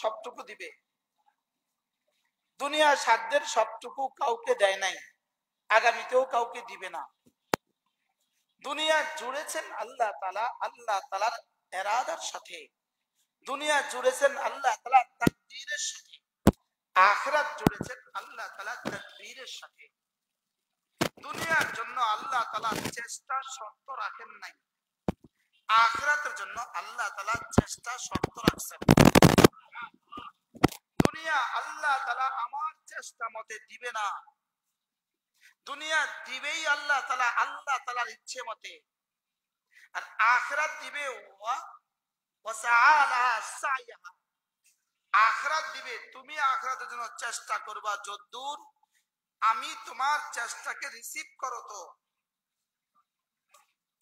সবটুকু দিবে। দুনিয়ার সাধ্যের সবটুকু কাউকে দেয় নাই, আগামীতেও কাউকে দিবে না। দুনিয়া জুড়েছেন আল্লাহ তাআলা, আল্লাহ তাআলার ইরাদার সাথে। দুনিয়া জুড়েছেন আল্লাহ তাআলা তাকদীরের সাথে। আখিরাত জুড়েছেন আল্লাহ তাআলা তাদবীরের সাথে। দুনিয়ার জন্য আল্লাহ তাআলা চেষ্টা শর্ত রাখেন নাই, আখিরাতের জন্য আল্লাহ তাআলা চেষ্টা শর্ত রাখছেন। দুনিয়া আল্লাহ তাআলা আমার চেষ্টা মতে দিবে না, দুনিয়া দিবেই আল্লাহ তাআলা আল্লাহ তাআলার ইচ্ছে মতে। আর আখিরাত দিবে ওয়াসাআলাহা সাইয়াহা, আখিরাত দিবে তুমি আখিরাতের জন্য চেষ্টা করবা যদ্দূর আমি তোমার চেষ্টাকে রিসিভ করো, তো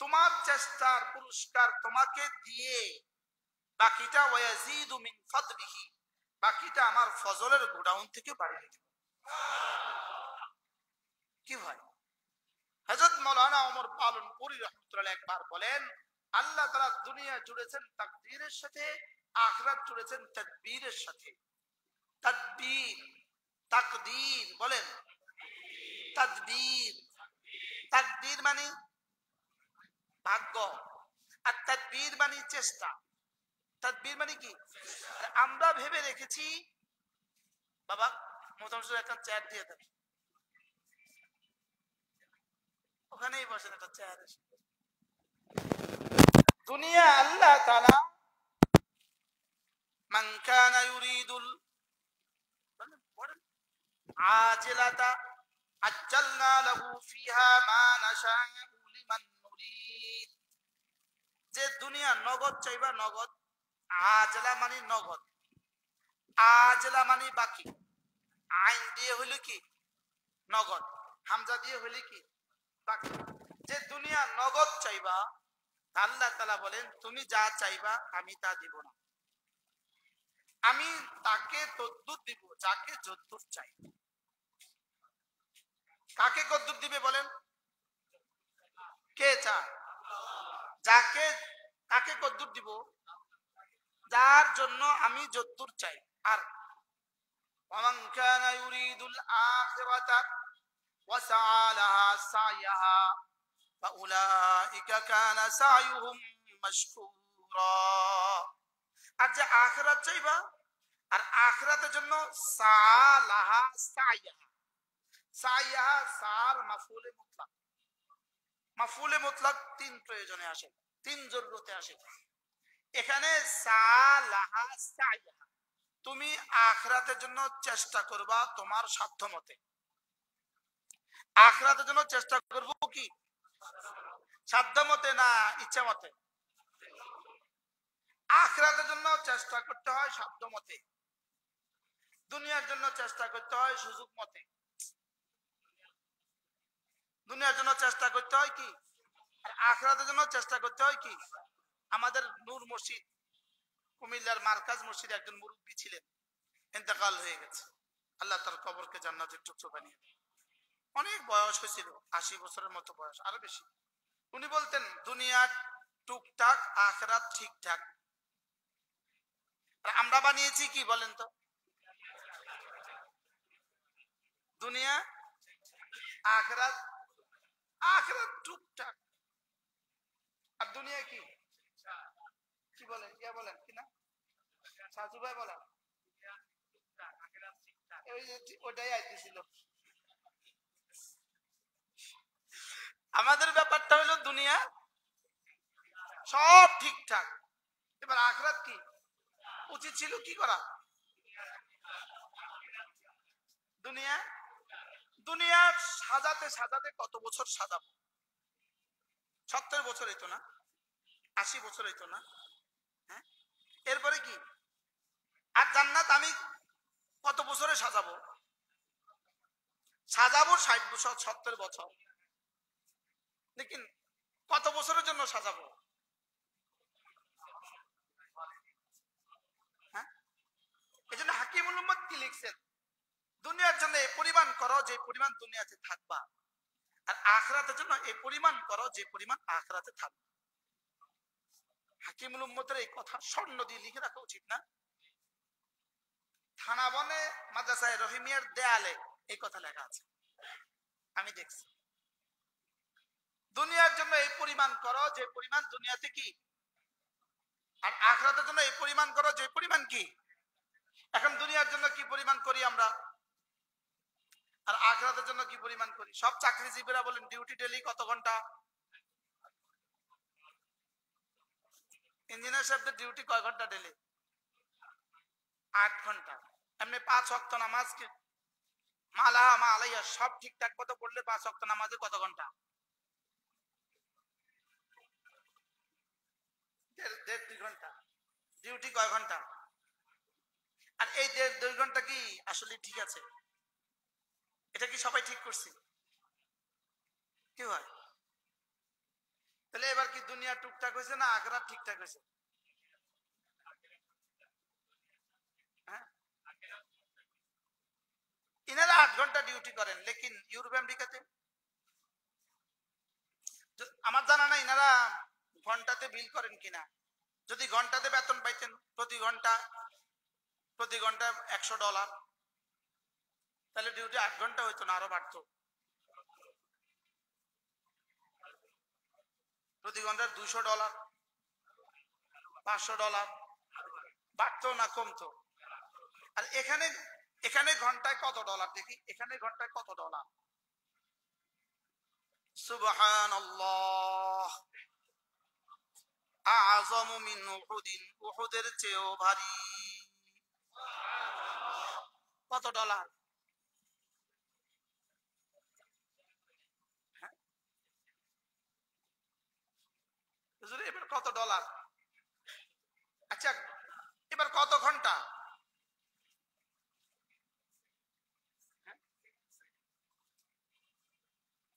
তোমার চেষ্টার পুরস্কার তোমাকে দিয়ে বাকিটা ওয়ায়াজিদু মিন ফাদলিহি, বাকিটা আমার ফজলের গোডাউন থেকে বাড়িয়ে দেব। কি ভাই, হযরত মাওলানা ওমর পালনপুরি রাহমাতুল্লাহ একবার বলেন, আল্লাহ তাআলা দুনিয়া জুড়েছেন তাকদীরের সাথে, আখিরাত জুড়েছেন তাদবীরের সাথে। তাদবীর, তাকদীর বলেন, তাদবীর, তাকদীর মানে ভাগ্য, আর তাদবীর মানে চেষ্টা। তাদবীর মানে কি? আমরা ভেবে রেখেছি বাবা মোটামুটি একটা চেয়ার দিয়ে দেন, ওখানেই বসেন একটা চেয়ার। দুনিয়া আল্লাহ তাআলা মান কানা ইউরিদুল আজিলাতা আজ্জালনা লাহু ফিহা মা নাশাউ লিমান নুরিদ। যে দুনিয়া নগদ চাইবা নগদ, আজলা মানে নগদ, আজলা মানে বাকি, আইন দিয়ে হইলে কি নগদ, হামজা দিয়ে হইলে কি বাকি। যে দুনিয়া নগদ চাইবা, আল্লাহ তাআলা বলেন তুমি যা চাইবা আমি তা দিব না, আমি তাকে তদ্দুর দিব যাকে যদ্দুর চাই। কাকে কদ্দুর দিবে বলেন? কে চায়? যাকে, কাকে কদ্দুর দিব? যার জন্য আমি যদ্দুর চাই। আর ওয়ামান কানা ইউরিদুল আখিরাতা ওয়াসাআ লাহা সাইয়াহা ফাউলাইকা কানা সাইয়ুহুম মাশকুরা। আর যে আখিরাত চাইবা, আর আখিরাতের জন্য সাআ লাহা সাইয়াহা, সাইয়াহা সার মাফউলে মুতলাক, মাফউলে মুতলাক তিন প্রয়োজনে আসে, তিন জরুরতে আসে। এখানে সাআ লাহা সাইয়াহা, তুমি আখিরাতের জন্য চেষ্টা করবা তোমার সাধ্য মতে। আখিরাতের জন্য চেষ্টা করব কি সাধ্য মতে না ইচ্ছা মতে? আখিরাতের জন্য চেষ্টা করতে হয় সাধ্য মতে, দুনিয়ার জন্য চেষ্টা করতে হয় সুযোগ মতে। দুনিয়ার জন্য চেষ্টা করতে হয় কি, আর আখিরাতের জন্য চেষ্টা করতে হয় কি। আমাদের নূর মসজিদ, কুমিল্লার মার্কাজ মসজিদে একজন মুরব্বী ছিলেন, ইন্তেকাল হয়ে গেছে, আল্লাহ তার কবরকে জান্নাতের টুকরো বানিয়ে দেন। অনেক বয়স হয়েছিল, 80 বছরের মতো বয়স, আরো বেশি। উনি বলতেন দুনিয়া টুকটাক, আখিরাত ঠিকঠাক। আর আমরা বানিয়েছি কি বলেন তো? দুনিয়া আখিরাত, আখিরাত টুকটাক, আর দুনিয়া কি কি বলেন, ইয়া বলেন কি না, সাজু ভাই বলেন, ওটাই আইতেছিল। আমাদের ব্যাপারটা হলো দুনিয়া সব ঠিকঠাক, এবার আখিরাত কি উচিত ছিল কি করা? দুনিয়া, দুনিয়া সাজাতে সাজাতে কত বছর সাজাবো? 70 বছর হইতো না, 80 বছর হইতো না, হ্যাঁ? এরপরে কি? আর জান্নাত আমি কত বছরে সাজাবো? সাজাবো 60 বছর, 70 বছর, লেকিন কত বছরের জন্য সাজাবো? হ্যাঁ, এই জন্য হাকিমুল উম্মত কি লিখছেন, দুনিয়ার জন্য এই পরিমাণ করো যে পরিমাণ দুনিয়াতে থাকবা, আর আখিরাতের জন্য এই পরিমাণ করো যে পরিমাণ আখিরাতে থাকবা। হাকিমুল উম্মতের এই কথা স্বর্ণ দিয়ে লিখে রাখা উচিত না? থানা বনে মাদ্রাসায় রহিমিয়ার দেয়ালে এই কথা লেখা আছে, আমি দেখছি। দুনিয়ার জন্য এই পরিমাণ করো যে পরিমাণ দুনিয়াতে কি, আর আখিরাতের জন্য এই পরিমাণ করো যে পরিমাণ কি। এখন দুনিয়ার জন্য কি পরিমাণ করি আমরা, আর আখিরাতের জন্য কি পরিমাণ করি? সব চাকরিজীবীরা বলেন ডিউটি ডেলি কত ঘন্টা? ইঞ্জিনিয়ার সাহেবদের ডিউটি কয় ঘন্টা ডেলি? 8 ঘন্টা। এমনি 5 ওয়াক্ত নামাজ মালা মা আলাইয়া সব ঠিকঠাক মতো পড়লে 5 ওয়াক্ত নামাজে কত ঘন্টা? 1.5-2 ঘন্টা। ডিউটি কয় ঘন্টা? আর এই 1.5-2 ঘন্টা কি আসলে ঠিক আছে? এটা কি সবাই ঠিক করছি? কি হয় তাহলে এবার কি দুনিয়া টুকটাক হয়েছে না আখিরাত ঠিকঠাক হয়েছে? হ্যাঁ, ইনারা 8 ঘন্টা ডিউটি করেন, লেকিন ইউরোপ আমেরিকাতে আমার জানা নাই ইনারা ঘন্টাতে বিল করেন কিনা। যদি ঘন্টাতে বেতন পাইতেন প্রতি ঘন্টা $100, তাহলে ডিউটি 8 ঘন্টা হইতো না, আরো বাড়তো। প্রতি ঘন্টায় $200, $500 বাড়তো না কমতো? আর এখানে এখানে ঘন্টায় কত ডলার দেখি, এখানে ঘন্টায় কত ডলার? সুবহানাল্লাহ। আযমু মিন উহুদিন, উহুদের চেয়েও ভারী। কত ডলার? হ্যাঁ, হুজুর এবার কত ডলার? আচ্ছা এবার কত ঘন্টা?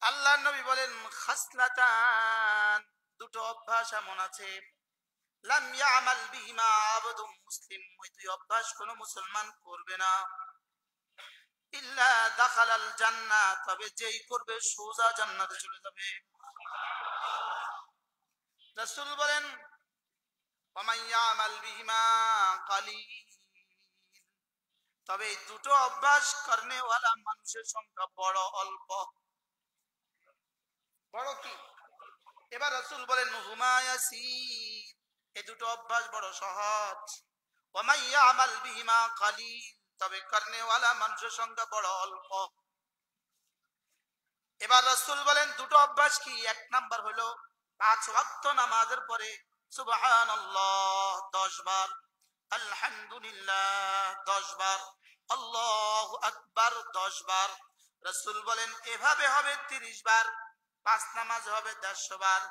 আল্লাহর নবী বলেন খাসলাতান, দুটো অভ্যাস এমন আছে লাম ইয়ামাল বিহিমা আবদুম মুসলিম, ওই দুই অভ্যাস কোন মুসলমান করবে না ইল্লা দাখালাল জান্নাহ, তবে যেই করবে সোজা জান্নাতে চলে যাবে। রাসূল বলেন ওয়া ইয়ামাল বিহিমা কালিল, তবে এই দুটো অভ্যাস করনে ওয়ালা মানুষের সংখ্যা বড় অল্প। বড় কি? এবার রাসূল বলেন হুমা ইয়াসির, এই দুটো অভ্যাস বড় সহজ। ওয়া ইয়ামাল বিহিমা কালিল, তবে করনে ওয়ালা মানুষের সংখ্যা বড় অল্প। এবার রাসূল বলেন দুটো অভ্যাস কি? এক নাম্বার হলো 5 ওয়াক্ত নামাজের পরে সুবহানাল্লাহ 10 বার, আলহামদুলিল্লাহ 10 বার, আল্লাহু আকবার 10 বার। রাসূল বলেন এভাবে হবে 30 বার, 5 নামাজ হবে 150 বার,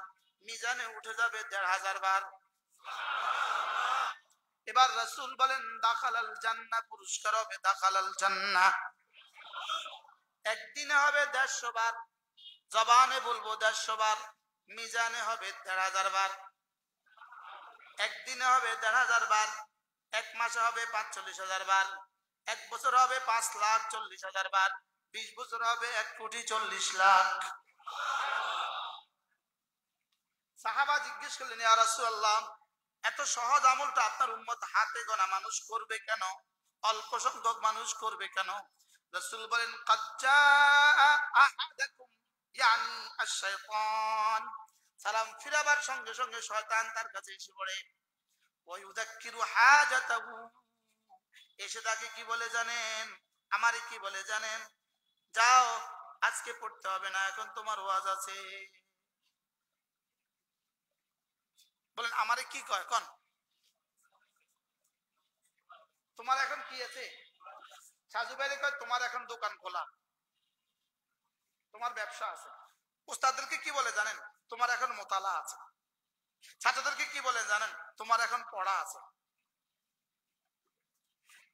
মিজানে উঠে যাবে 1500 বার। এবার রাসূল বলেন দাখালাল জান্নাহ, পুরস্কার হবে দাখালাল জান্নাহ। একদিনে হবে 150 বার, জবানে বলবো 150 বার, মিজানে হবে 1500 বার। একদিনে হবে 1500 বার, এক মাসে হবে 45,000 বার, এক বছর হবে 5,40,000 বার, 20 বছর হবে 1,40,00,000। সাহাবা জিজ্ঞেস করলেন ইয়া রাসূলুল্লাহ, এত সহজ আমলটা আপনার উম্মত হাতে গোনা মানুষ করবে কেন, অল্প সংখ্যক মানুষ করবে কেন? রাসূল বলেন ক্বাদ জাআ আহাদাকুম ইয়ানি আশ-শাইতান, সালাম ফিরাবার সঙ্গে সঙ্গে শয়তান তার কাছে এসে পড়ে। ওয়া ইউযাক্কিরু হাজাতাহু, এসে তাকে কি বলে জানেন? আমারে কি বলে জানেন? যাও আজকে পড়তে হবে না, এখন তোমার ওয়াজ আছে। বলেন আমারে কি কয় কোন? তোমার এখন কি আছে? সাজু ভাইরে কয় তোমার এখন দোকান খোলা, তোমার ব্যবসা আছে। উস্তাদদেরকে কি বলে জানেন? তোমার এখন মোতালা আছে। ছাত্রদেরকে কি বলে জানেন? তোমার এখন পড়া আছে।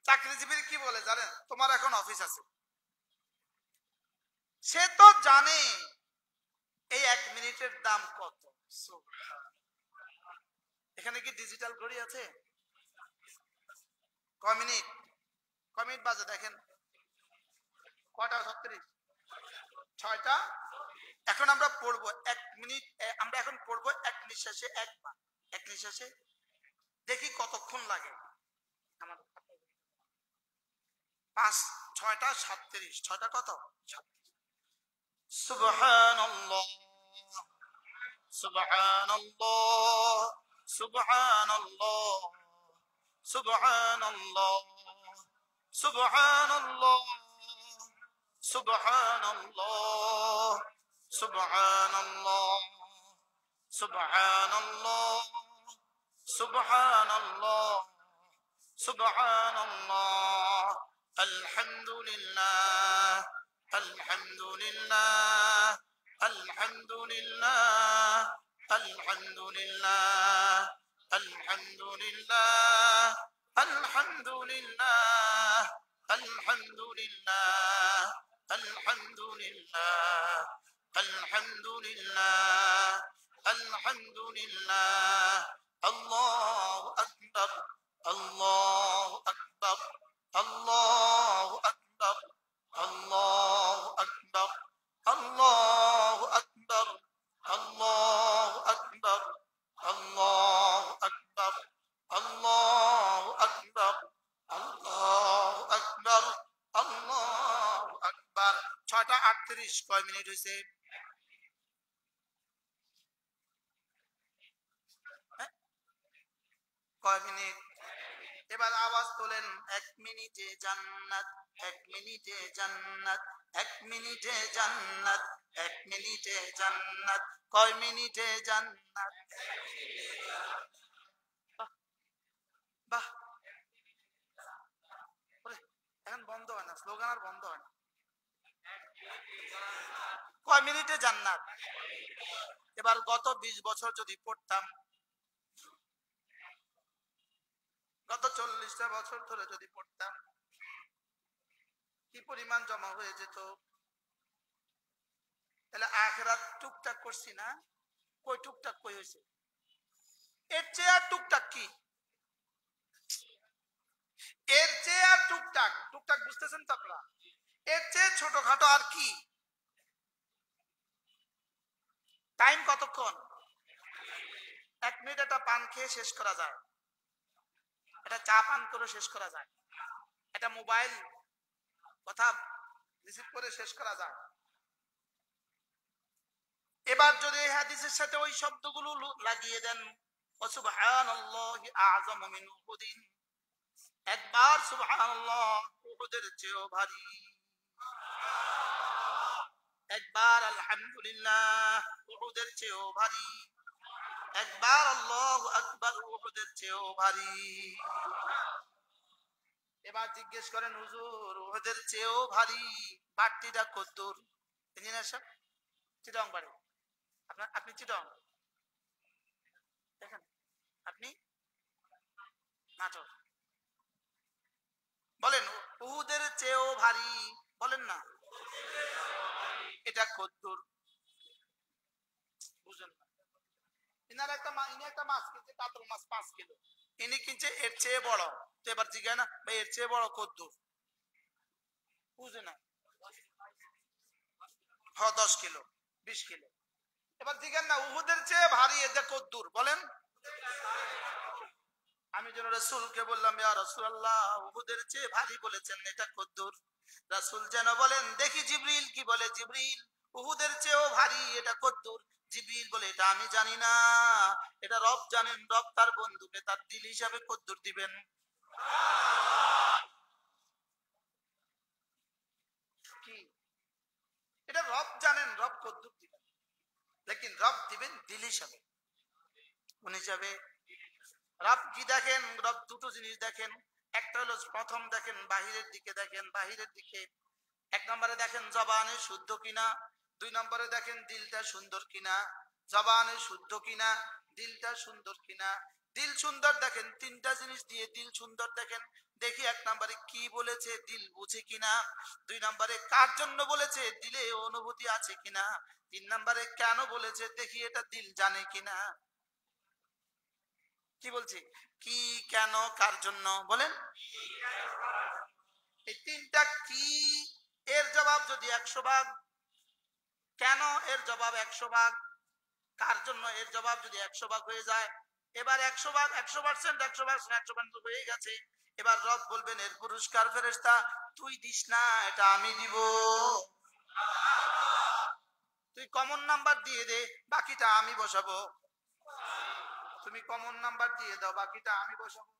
চাকরিজীবীর কি বলে জানেন? তোমার এখন অফিস আছে। সে তো জানে এই 1 মিনিটের দাম কত। এখানে কি ডিজিটাল ঘড়ি আছে? কয় মিনিট, কয় মিনিট বাজে দেখেন? কয়টা 36? 6টা। এখন আমরা পড়বো 1 মিনিট, আমরা এখন পড়বো এক নিঃশ্বাসে একবার, এক নিঃশ্বাসে। দেখি কতক্ষণ লাগে আমার। ছয়টা 37, ছয়টা কত? সুবহানাল্লাহ সুবহানাল্লাহ সুবহানাল্লাহ সুবহানাল্লাহ সুবহানাল্লাহ সুবহানাল্লাহ সুবহানাল্লাহ সুবহানাল্লাহ সুবহানাল্লাহ সুবহানাল্লাহ আলহামদুলিল্লাহ আলহামদুলিল্লাহ আলহামদুলিল্লাহ আলহামদুলিল্লাহ আলহামদুলিল্লাহ আলহামদুলিল্লাহ আলহামদুলিল্লাহ আলহামদুলিল্লাহ আলহামদুলিল্লাহ আলহামদুলিল্লাহ আল্লাহু আকবার আল্লাহু আকবার আল্লাহু আকবার আল্লাহু আকবার আল্লাহু আকবার আল্লাহু আকবার আল্লাহু আকবার আল্লাহু আকবার আল্লাহু আকবার আল্লাহু আকবার। 6টা 38। কয় মিনিট হয়েছে? কয় মিনিট? এবার আওয়াজ তোলেন, 1 মিনিটে জান্নাত, 1 মিনিটে জান্নাত, 1 মিনিটে জান্নাত, 1 মিনিটে জান্নাত। কয় মিনিটে জান্নাত? বাহ, এখন বন্ধ হয় না, স্লোগান আর বন্ধ হয় না। কয় মিনিটে জান্নাত? এবার গত 20 বছর যদি পড়তাম, গত 40টা বছর ধরে যদি পড়তাম, কি পরিমাণ জমা হয়ে যেত। তাহলে আখিরাত টুকটাক করছি না? কই টুকটাক কই হয়েছে? এর চেয়ে আর টুকটাক কি? এর চেয়ে আর টুকটাক, টুকটাক বুঝতেছেন তো আপনারা? এর চেয়ে ছোটখাটো আর কি? টাইম কতক্ষণ? 1 মিনিট একটা পান খেয়ে শেষ করা যায়, একটা চা পান করে শেষ করা যায়, একটা মোবাইল কথা রিসিভ করে শেষ করা যায়। এবার যদি এই হাদিসের সাথে ওই শব্দগুলো লাগিয়ে দেন, সুবহানাল্লাহি আযম মিন উহুদিন, একবার সুবহানাল্লাহ উহুদের চেয়েও ভারী, একবার আলহামদুলিল্লাহ উহুদের চেয়েও ভারী, একবার আল্লাহু আকবার উহুদের চেয়েও ভারী। এবার জিজ্ঞেস করেন, হুজুর উহুদের চেয়েও ভারী বাড়তিটা কতদূর? ইঞ্জিনিয়ার সাহেব চিটং বাড়ি, আপনি চিটং দেখেন, আপনি নাটক বলেন, উহুদের চেয়েও ভারী বলেন না, এটা কতদূর? বুঝেন না। ইনার একটা মাছ কিনছে, কাতল মাছ 5 কিলো, ইনি কিনছে এর চেয়ে বড়। তো এবার জিজ্ঞাসা না ভাই এর চেয়ে বড় কতদূর? বুঝে না। হ্যাঁ 10 কিলো 20 কিলো। এবার জিজ্ঞাসা না উহুদের চেয়ে ভারী এটা কতদূর বলেন? আমি যেন রাসূলকে বললাম, ইয়া রাসূলুল্লাহ উহুদের চেয়ে ভারী বলেছেন, এটা কতদূর? রাসূল যেন বলেন, দেখি জিবরিল কি বলে। জিবরিল, উহুদের চেয়েও ভারী এটা কতদূর? জিবরিল বলে, এটা আমি জানি না, এটা রব জানেন। রব তার বন্ধুকে তার দিল হিসাবে কতদূর দিবেন। কি এটা রব জানেন, রব কতদূর দিবেন, লেকিন রব দিবেন দিল হিসাবে, কোন হিসাবে? রব কি দেখেন? রব দুটো জিনিস দেখেন। একটা হলো প্রথম দেখেন বাহিরের দিকে, দেখেন বাহিরের দিকে। 1 নম্বরে দেখেন জবানে শুদ্ধ কিনা, 2 নম্বরে দেখেন দিলটা সুন্দর কিনা। জবানে শুদ্ধ কিনা, দিলটা সুন্দর কিনা। দিল সুন্দর দেখেন, 3টা জিনিস দিয়ে দিল সুন্দর দেখেন। দেখি 1 নম্বরে কি বলেছে, দিল বুঝে কিনা। 2 নম্বরে কার জন্য বলেছে, দিলে অনুভূতি আছে কিনা। 3 নম্বরে কেন বলেছে, দেখি এটা দিল জানে কিনা। কি বলছি? কি, কেন, কার জন্য বলেন? এই 3টা কি এর জবাব যদি 100 ভাগ, কেন এর জবাব 100 ভাগ, কার জন্য এর জবাব যদি 100 ভাগ হয়ে যায়, এবার 100 ভাগ 100%, 100% হয়ে গেছে। এবার রব বলবেন এর পুরস্কার ফেরেশতা তুই দিস না, এটা আমি দিব। তুই কমন নাম্বার দিয়ে দে, বাকিটা আমি বসাবো। তুমি কমন নাম্বার দিয়ে দাও, বাকিটা আমি বসাবো।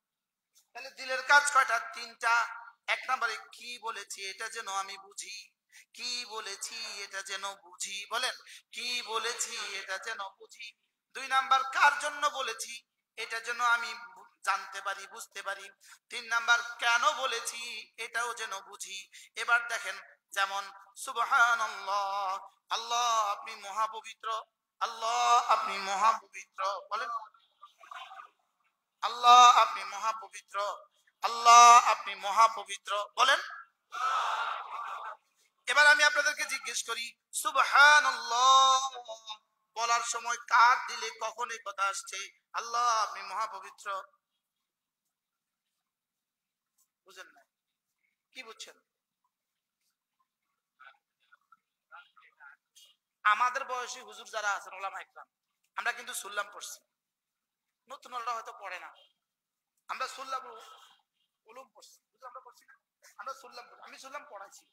তাহলে দিলের কাজ কয়টা? তিনটা। এক নম্বরে কি বলেছি এটা যেন আমি বুঝি, কি বলেছি এটা যেন বুঝি, বলেন কি বলেছি এটা যেন বুঝি। দুই নাম্বার কার জন্য বলেছি এটা যেন আমি জানতে পারি, বুঝতে পারি। তিন নাম্বার কেন বলেছি এটাও যেন বুঝি। এবার দেখেন, যেমন সুবহানাল্লাহ, আল্লাহ আপনি মহাপবিত্র, আল্লাহ আপনি মহাপবিত্র, বলেন আল্লাহ আপনি মহাপবিত্র, আল্লাহ আপনি মহাপবিত্র, বলেন। এবার আমি আপনাদেরকে জিজ্ঞেস করি, সুবহানাল্লাহ বলার সময় কার দিলে কখন এই কথা আসছে আল্লাহ আপনি মহাপবিত্র? বুঝেন না? কি বুঝছেন? আমাদের বয়সী হুজুর যারা আছেন, ওলামা ইকরাম, আমরা কিন্তু সুল্লাম পড়ছি। নতুন ওরা হয়তো পড়ে না। আমরা সুল্লাম উলুম পড়ছি, আমরা পড়ছি না, আমরা সুল্লাম পড়ছি, আমি সুল্লাম পড়াইছি।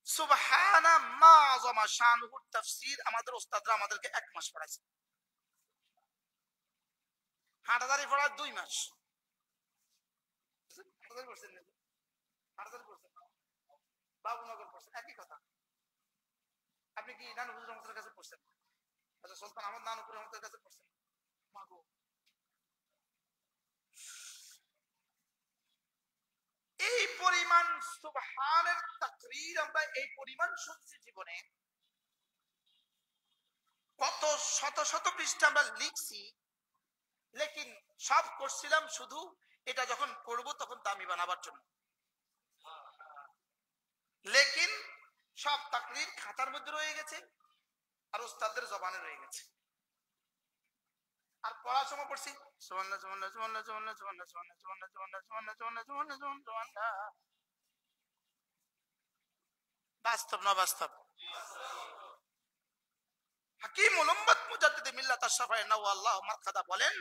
সুবহানা মা আযমা শানুহুর তাফসীর আমাদের ওস্তাদরা আমাদেরকে 1 মাস পড়াইছে। হাটাদারি পড়ায় 2 মাস। হাটাদারি পড়ছেন না? হাটাদারি পড়ছেন, বাবুনগর পড়ছেন, একই কথা। আপনি কি নানু হুজুর রহমতের কাছে পড়ছেন? আচ্ছা, সুলতান আহমদ নানুপুর রহমতের কাছে পড়ছেন? মাগো, এই পরিমাণ সুবহানের তাকরীর আমরা এই পরিমাণ শুনছি জীবনে। কত শত শত পৃষ্ঠা আমরা লিখছি, লেকিন সব করছিলাম শুধু এটা যখন করব তখন দামি বানাবার জন্য। লেকিন সব তাকরীর খাতার মধ্যে রয়ে গেছে আর ওস্তাদের জবানে রয়ে গেছে। আর পড়ার সময় পড়ছি সুবহানাল্লাহ সুবহানাল্লাহ সুবহানাল্লাহ সুবহানাল্লাহ সুবহানাল্লাহ সুবহানাল্লাহ সুবহানাল্লাহ সুবহানাল্লাহ সুবহানাল্লাহ সুবহানাল্লাহ সুবহানাল্লাহ। বাস্তব না বাস্তব? হাকিমুল উম্মাত মুজাদ্দিদ মিল্লাত আশ-শাফাঈ নাওয়াল্লাহু মারকাদা বলেন,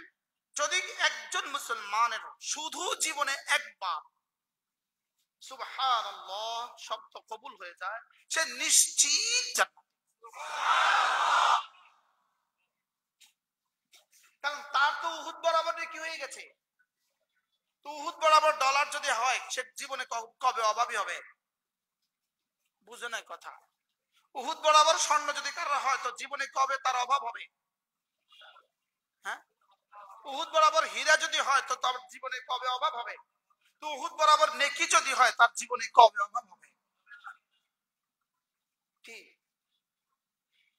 যদি একজন মুসলমানের শুধু জীবনে একবার সুবহানাল্লাহ শব্দ কবুল হয়ে যায়, সে নিশ্চিত জান্নাত। কারণ তার তো উহুদ বরাবর কি হয়ে গেছে। তো উহুদ বরাবর ডলার যদি হয়, সে জীবনে কবে অভাবী হবে? বুঝে নাই কথা। উহুদ বরাবর স্বর্ণ যদি কারো হয়, তো জীবনে কবে তার অভাব হবে? হ্যাঁ, উহুদ বরাবর হীরা যদি হয়, তো তার জীবনে কবে অভাব হবে? তো উহুদ বরাবর নেকি যদি হয়, তার জীবনে কবে অভাব হবে? কি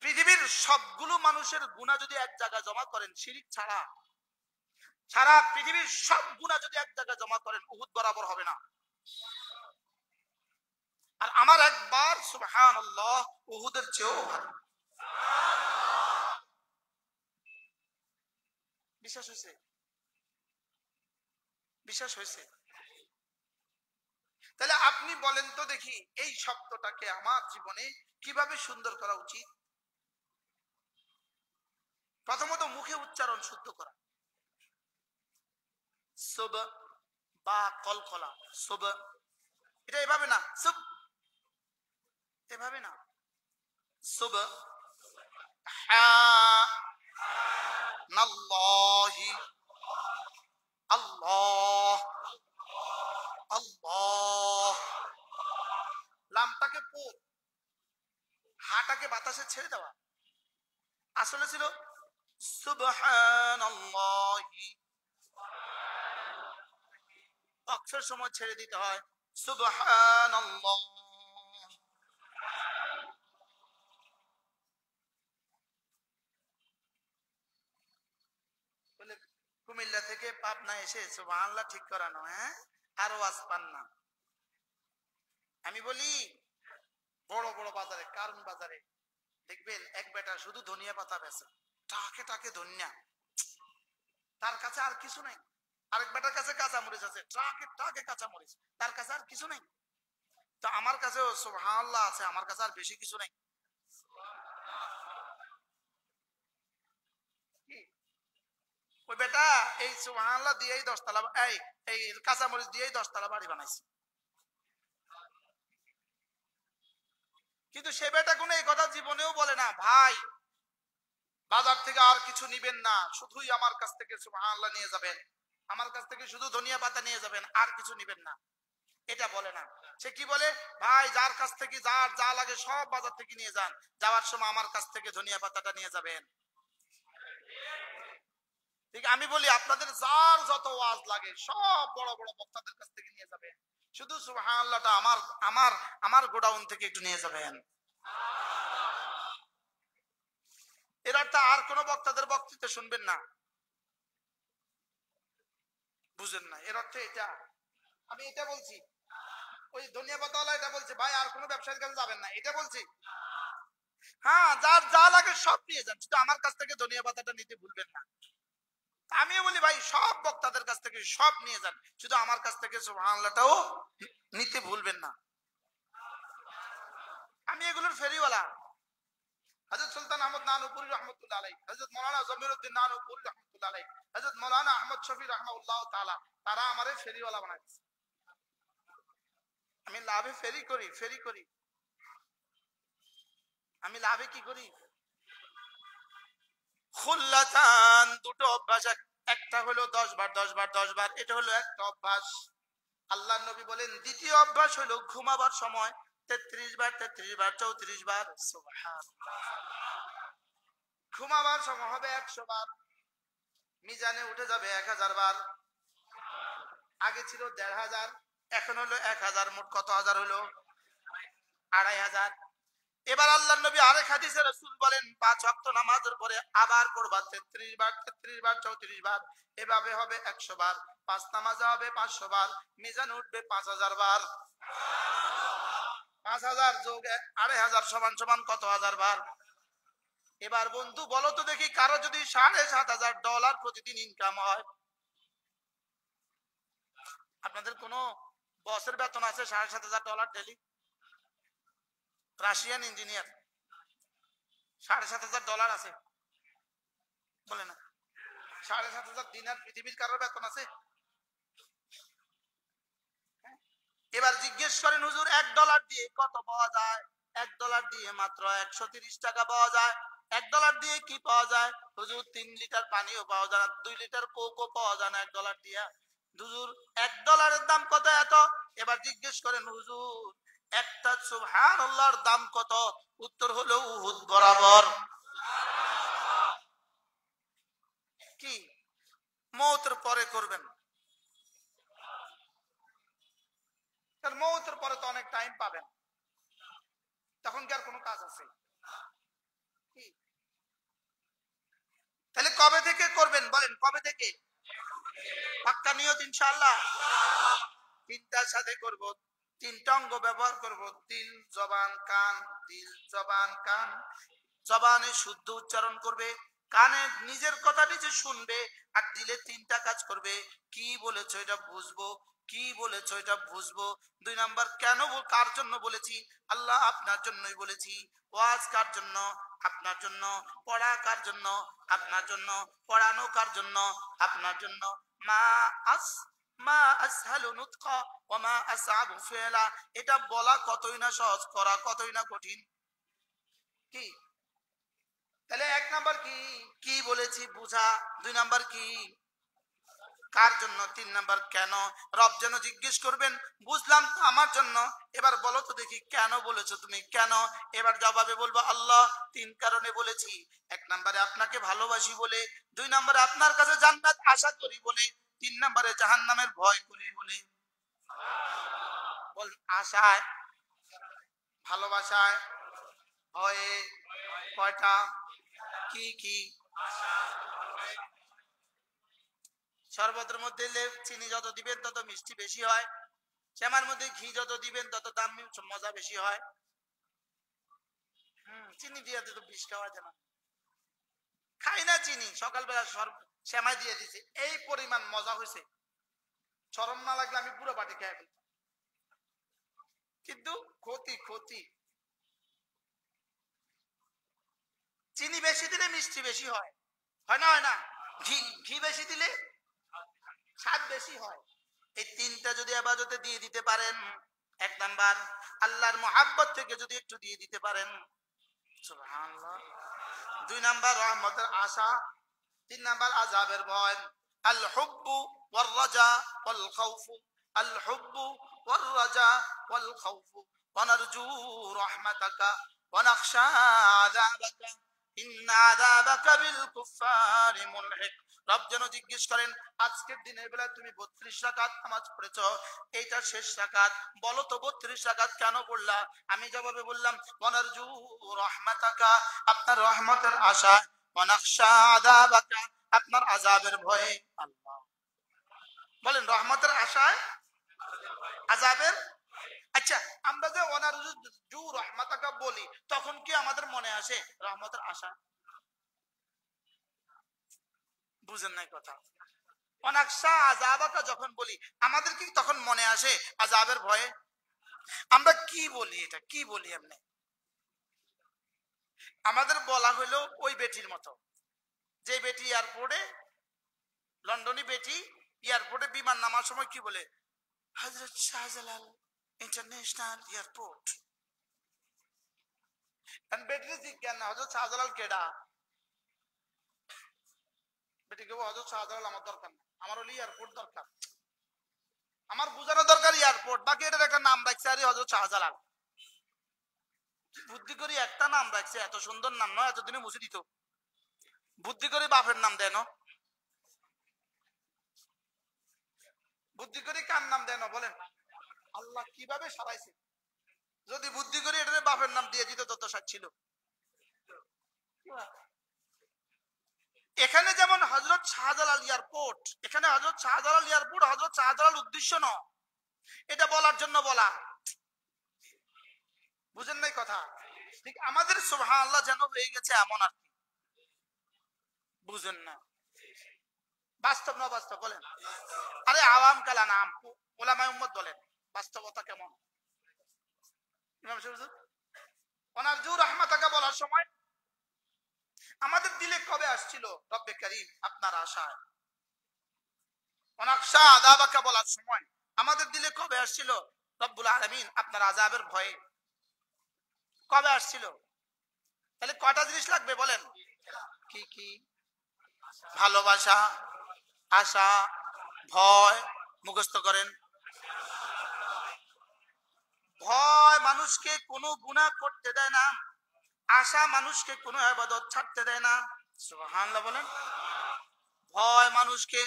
পৃথিবীর সবগুলো মানুষের গুনাহ যদি এক জায়গায় জমা করেন, শিরিক ছাড়া, সারা পৃথিবীর সব গুনাহ যদি এক জায়গায় জমা করেন, উহুদ বরাবর হবে না। আর আমার একবার সুবহানাল্লাহ উহুদের চেয়েও ভালো। বিশ্বাস হয়েছে? বিশ্বাস হয়েছে? তাহলে আপনি বলেন তো দেখি, এই শব্দটাকে আমার জীবনে কিভাবে সুন্দর করা উচিত? প্রথমত মুখে উচ্চারণ শুদ্ধ করা। সুব বা কলকলা, সুব, এটা এভাবে না, সুব এভাবে না, সুব নাল্লাহি, আল্লাহ আল্লাহ, লামটাকে পুর, হাটাকে বাতাসে ছেড়ে দেওয়া। আসলে ছিল সুবহানাল্লাহি, অক্ষর সময় ছেড়ে দিতে হয় সুবহানাল্লাহ। বলে কুমিল্লা থেকে পাবনা এসে সুবহানাল্লাহ ঠিক করানো, হ্যাঁ, আর ওয়াজ পান না। আমি বলি বড় বড় বাজারে, কারণ বাজারে দেখবেন এক বেটা শুধু ধনিয়া পাতা বেচে, টাকে টাকে ধনিয়া, তার কাছে আর কিছু নাই। আরেক বেটার কাছে কাঁচা মরিচ আছে, ট্রাকে ট্রাকে কাঁচা মরিচ, তার কাছে আর কিছু নাই। তো আমার কাছেও সুবহানাল্লাহ আছে, আমার কাছে আর বেশি কিছু নাই। কি ওই বেটা এই সুবহানাল্লাহ দিয়েই 10 তলা এই কাঁচামরিচ দিয়েই 10 তলা বাড়ি বানাইছে। কিন্তু সে বেটা কোনো এই কথা জীবনেও বলে না, ভাই বাজার থেকে আর কিছু নিবেন না, শুধুই আমার কাছ থেকে সুবহানাল্লাহ নিয়ে যাবেন, আমার কাছ থেকে শুধু ধনিয়া পাতা নিয়ে যাবেন, আর কিছু নিবেন না, এটা বলে না। সে কি বলে, ভাই যার কাছ থেকে যার যা লাগে সব বাজার থেকে নিয়ে যান, যাওয়ার সময় আমার কাছ থেকে ধনিয়া পাতাটা নিয়ে যাবেন। ঠিক আমি বলি আপনাদের যার যত ওয়াজ লাগে সব বড় বড় বক্তাদের কাছ থেকে নিয়ে যাবেন, শুধু সুবহানাল্লাহটা আমার আমার আমার গোডাউন থেকে একটু নিয়ে যাবেন। এর অর্থ আর কোন বক্তাদের বক্তৃতা শুনবেন না, বুঝেন না? এর অর্থ এটা, আমি এটা বলছি, ওই ধনিয়া পাতাওয়ালা এটা বলছে ভাই আর কোনো ব্যবসায়ীর কাছে যাবেন না, এটা বলছি। হ্যাঁ, যার যা লাগে সব নিয়ে যান, শুধু আমার কাছ থেকে ধনিয়া পাতাটা নিতে ভুলবেন না। আমিও বলি ভাই সব বক্তাদের কাছ থেকে সব নিয়ে যান, শুধু আমার কাছ থেকে সুবহানাল্লাহটাও নিতে ভুলবেন না। আমি এগুলোর ফেরিওয়ালা। হযরত সুলতান আহমদ নানুপুরি রহমাতুল্লাহ আলাইহি, হযরত মাওলানা জমিরউদ্দিন নানুপুরি রহমাতুল্লাহ আলাইহি, হযরত মাওলানা আহমদ শফি রাহমাহুল্লাহ তাআলা, তারা আমারে ফেরিওয়ালা বানাইছে। আমি লাভে ফেরি করি, আমি লাভে কি করি? খুল্লাতান, দুটো অভ্যাস, একটা হলো 10 বার 10 বার 10 বার, এটা হলো একটা অভ্যাস। আল্লাহর নবী বলেন দ্বিতীয় অভ্যাস হলো ঘুমাবার সময় 33 বার 33 বার 34 বার সুবহানাল্লাহ। ঘুমাবার সময় হবে 100 বার, মিজানে উঠে যাবে 1000 বার। আগে ছিল 1500, এখন হলো 1000, মোট কত হাজার হলো? 2500। এবার আল্লাহর নবী আরেক হাদিসে রাসূল বলেন 5 ওয়াক্ত নামাজের পরে আবার পড়বা 33 বার 33 বার 34 বার, এভাবে হবে 100 বার। 5 নামাজে হবে 500 বার, মিজান উঠবে 5000 বার। 5000 যোগ 2500 সমান সমান কত হাজার বার? এবার বন্ধু বলো তো দেখি, কারো যদি $7500 প্রতিদিন ইনকাম হয়, আপনাদের কোন বসের বেতন আছে $7500 ডেলি? রাশিয়ান ইঞ্জিনিয়ার $7500 আছে, বলে না? 7500 দিনার পৃথিবীর কারোর বেতন আছে? এবার জিজ্ঞেস করেন হুজুর $1 দিয়ে কত পাওয়া যায়? $1 দিয়ে মাত্র 130 টাকা পাওয়া যায়। $1 দিয়ে কি পাওয়া যায় হুজুর? 3 লিটার পানিও পাওয়া যায় না, 2 লিটার কোকও পাওয়া যায় না $1 দিয়া। হুজুর $1 দাম কত এত? এবার জিজ্ঞেস করেন হুজুর একটা সুবহানাল্লাহর দাম কত? উত্তর হলো উহুদ বরাবর। কি মওতের পরে করবেন? কারণ মওতের পরে তো অনেক টাইম পাবেন, তখন কি আর কোনো কাজ আছে? কি তাহলে কবে থেকে করবেন বলেন? কবে থেকে? পাক্কা নিয়ত ইনশাআল্লাহ। তিনটার সাথে করব, 3টা অঙ্গ ব্যবহার করব, দিল জবান কান, দিল জবান কান। জবানে শুদ্ধ উচ্চারণ করবে, কানে নিজের কথা নিজে শুনবে, আর দিলে 3টা কাজ করবে। কি বলেছো এটা বুঝবো, কি বলেছো এটা বুঝবো। 2 নাম্বার কেন, কার জন্য বলেছি? আল্লাহ আপনার জন্যই বলেছি। ওয়াজ কার জন্য? আপনার জন্য। পড়া কার জন্য? আপনার জন্য। পড়ানো কার জন্য? আপনার জন্য। মা আস মা আসহালু নুতকা ওয়া মা আসআবু ফিলা, এটা বলা কতই না সহজ, করা কতই না কঠিন। কি তাহলে 1 নাম্বার কি কি বলেছি বুঝা, 2 নাম্বার কি কার জন্য, 3 নাম্বার কেন। রব যেন জিজ্ঞেস করবেন বুঝলাম তো আমার জন্য, এবার বলো তো দেখি কেন বলেছো তুমি, কেন? এবার জবাবে বলবো আল্লাহ 3 কারণে বলেছি। 1 নম্বরে আপনাকে ভালোবাসি বলে, 2 নম্বরে আপনার কাছে জান্নাত আশা করি বলে, 3 নম্বরে জাহান্নামের ভয় করি বলে। বল আশায়, ভালোবাসায়, ভয়ে, কয়টা? কি কি? শরবতের মধ্যে চিনি যত দিবেন তত মিষ্টি বেশি হয়, শ্যামার মধ্যে ঘি যত দিবেন তত দাম মজা বেশি হয়। চিনি দিয়ে তো বিষ খাওয়া যায় না, খাই না চিনি, সকালবেলা শ্যামাই দিয়ে দিছে, এই পরিমাণ মজা হয়েছে, চরম না লাগলে আমি পুরো বাটি খেয়ে ফেলতাম। কিন্তু ক্ষতি ক্ষতি, চিনি বেশি দিলে মিষ্টি বেশি হয়, হয় না? হয় না? ঘি ঘি বেশি দিলে স্বাদ বেশি হয়। এই তিনটা যদি ইবাদতে দিয়ে দিতে পারেন, এক নাম্বার আল্লাহর মুহাব্বত থেকে যদি একটু দিয়ে দিতে পারেন, সুবহানাল্লাহ। দুই নাম্বার রহমতের আশা, তিন নাম্বার আযাবের ভয়। আল হুব্বু ওয়ার রাজা ওয়াল খাউফু, আল হুব্বু ওয়ার রাজা ওয়াল খাউফু ওয়া নারজু রাহমাতাকা ওয়া নাখশা আযাবাকা ইন্না আযাবাকা বিল কুফফারি মুলহিক। রব যেন জিজ্ঞেস করেন, আজকের দিনের বেলা তুমি 32 রাকাত নামাজ পড়েছো, এইটা শেষ রাকাত, বলো তো 32 রাকাত কেন পড়লা? আমি জবাবে বললাম, ওয়া নারজু রাহমাতাকা, আপনার রহমতের আশা, ওয়া নাখশা আযাবাকা, আপনার আযাবের ভয়ে। আল্লাহ বলেন, রহমতের আশায় আযাবের। আচ্ছা, আমরা যে ওয়ানারজু রাহমাতাকা বলি, তখন কি আমাদের মনে আসে রহমতের আশা? বুঝেন নাই কথা। অনাকশা আযাবাকা যখন বলি, আমাদের কি তখন মনে আসে আযাবের ভয়ে? আমরা কি বলি, এটা কি বলি? এমনি আমাদের বলা হলো ওই বেটির মতো, যে বেটি এয়ারপোর্টে, লন্ডনী বেটি এয়ারপোর্টে বিমান নামার সময় কি বলে? Hazrat Shahjalal international airport. বেটির জিজ্ঞাসা, হযরত শাহজালাল কেডা? বেটিকে হযরত শাহজালাল আমার দরকার না, আমার হলো এয়ারপোর্ট দরকার, আমার বুঝানো দরকার এয়ারপোর্ট, বাকি এটার একটা নাম রাখছে আরে হযরত শাহজালাল। বুদ্ধি করে একটা নাম রাখছে, এত সুন্দর নাম নয়, এতদিনে মুছে দিত। বুদ্ধি করে বাপের নাম দেন, বুদ্ধি করে কার নাম দেন বলেন? আল্লাহ কিভাবে সারাইছে। যদি বুদ্ধি করে এটারে বাপের নাম দিয়ে দিত তত সাত ছিল। এখানে যেমন হযরত শাহজালাল এয়ারপোর্ট, এখানে হযরত শাহজালাল এয়ারপোর্ট হযরত শাহজালাল উদ্দেশ্য ন, এটা বলার জন্য বলা। বুঝেন নাই কথা? ঠিক আমাদের সুবহানাল্লাহ যেন হয়ে গেছে এমন আর কি। বুঝেন না? বাস্তব না বাস্তব বলেন? আরে আওয়াম কালা নাম, ওলামায়ে উম্মত বলেন বাস্তবতা কেমন? ইমাম সাহেব হুজুর, ওনারজু রাহমাতাকা বলার সময় আমাদের দিলে কবে আসছিল রব্বে কারীম আপনার আশায়? ওনাকশা আযাবাকা বলার সময় আমাদের দিলে কবে আসছিল রব্বুল আলামিন আপনার আযাবের ভয়ে? কবে আসছিল? তাহলে কয়টা জিনিস লাগবে বলেন? কি কি? ভালোবাসা, আশা, ভয়। মুখস্থ করেন। ভয় মানুষকে কোনো গুনাহ করতে দেয় না, আশা মানুষকে কোনো ইবাদত ছাড়তে দেয় না। সুবহানাল্লাহ বলেন। ভয় মানুষকে,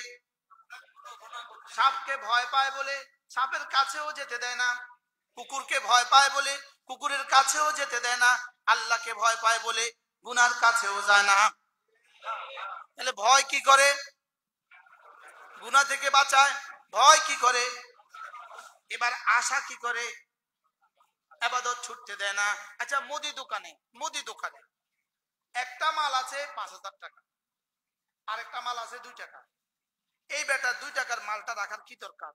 সাপকে ভয় পায় বলে সাপের কাছেও যেতে দেয় না, কুকুরকে ভয় পায় বলে কুকুরের কাছেও যেতে দেয় না, আল্লাহকে ভয় পায় বলে গুনার কাছেও যায় না। তাহলে ভয় কি করে? গুনাহ থেকে বাঁচায়। ভয় কি করে? এবার আশা কি করে? ইবাদত ছুটতে দেয় না। আচ্ছা, মুদি দোকানে একটা মাল আছে 5,000 টাকা, আরেকটা মাল আছে 2 টাকা। এই বেটা 2 টাকার মালটা রাখার কি দরকার?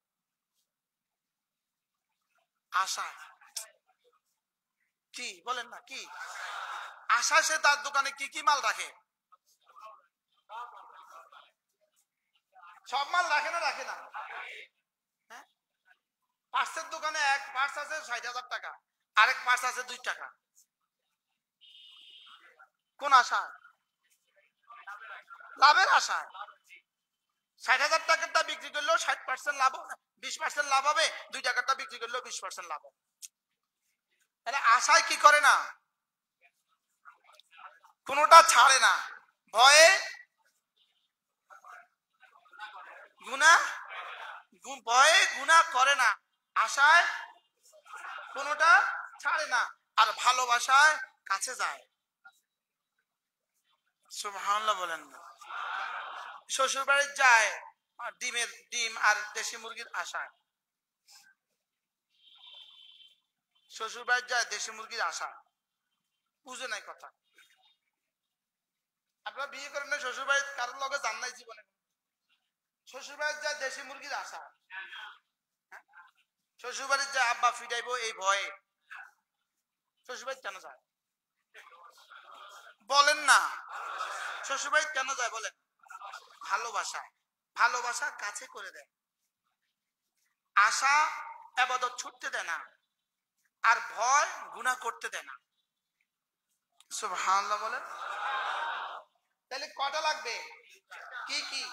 আশা। কি বলেন না কি? আশা সে তার দোকানে কি কি মাল রাখে? সব মাল রাখে না? রাখে না? হ্যাঁ, পার্সের দোকানে এক পার্স আছে 60,000 টাকা, আরেক পার্স আছে 2 টাকা। কোন আশা? লাভের আশায়। 60,000 টাকারটা বিক্রি করলেও 60% লাভ হবে, 20% লাভ হবে, 2 টাকারটা বিক্রি করলেও 20% লাভ হবে। তাহলে আশায় কি করে না? কোনোটা ছাড়ে না। ভয়ে গুনাহ, ভয়ে গুনাহ করে না, আশায় কোনোটা ছাড়ে না, আর ভালোবাসায় কাছে যায়। সুবহানাল্লাহ বলেন না? শ্বশুর বাড়ি যায় আর ডিম আর দেশি মুরগির আশায়। শ্বশুর বাড়ি যায় দেশি মুরগির আশা। বুঝে নাই কথা? আপনারা বিয়ে করেন না, শ্বশুর বাড়ি কারোর লগে যান নাই জীবনে? শ্বশুর বাড়ি যায় দেশি মুরগির আশা। শ্বশুর বাড়ির যায় আব্বা ফিরাইবো এই ভয়ে। শ্বশুর বাড়ি কেন যায় বলেন না? শ্বশুর বাড়ি কেন যায় বলেন? ভালোবাসা, ভালোবাসা কাছে করে দেয়, আশা ইবাদত ছুটতে দেয় না, আর ভয় গুনাহ করতে দেয় না। সুবহানাল্লাহ বলেন। তাহলে কটা লাগবে? কি কি?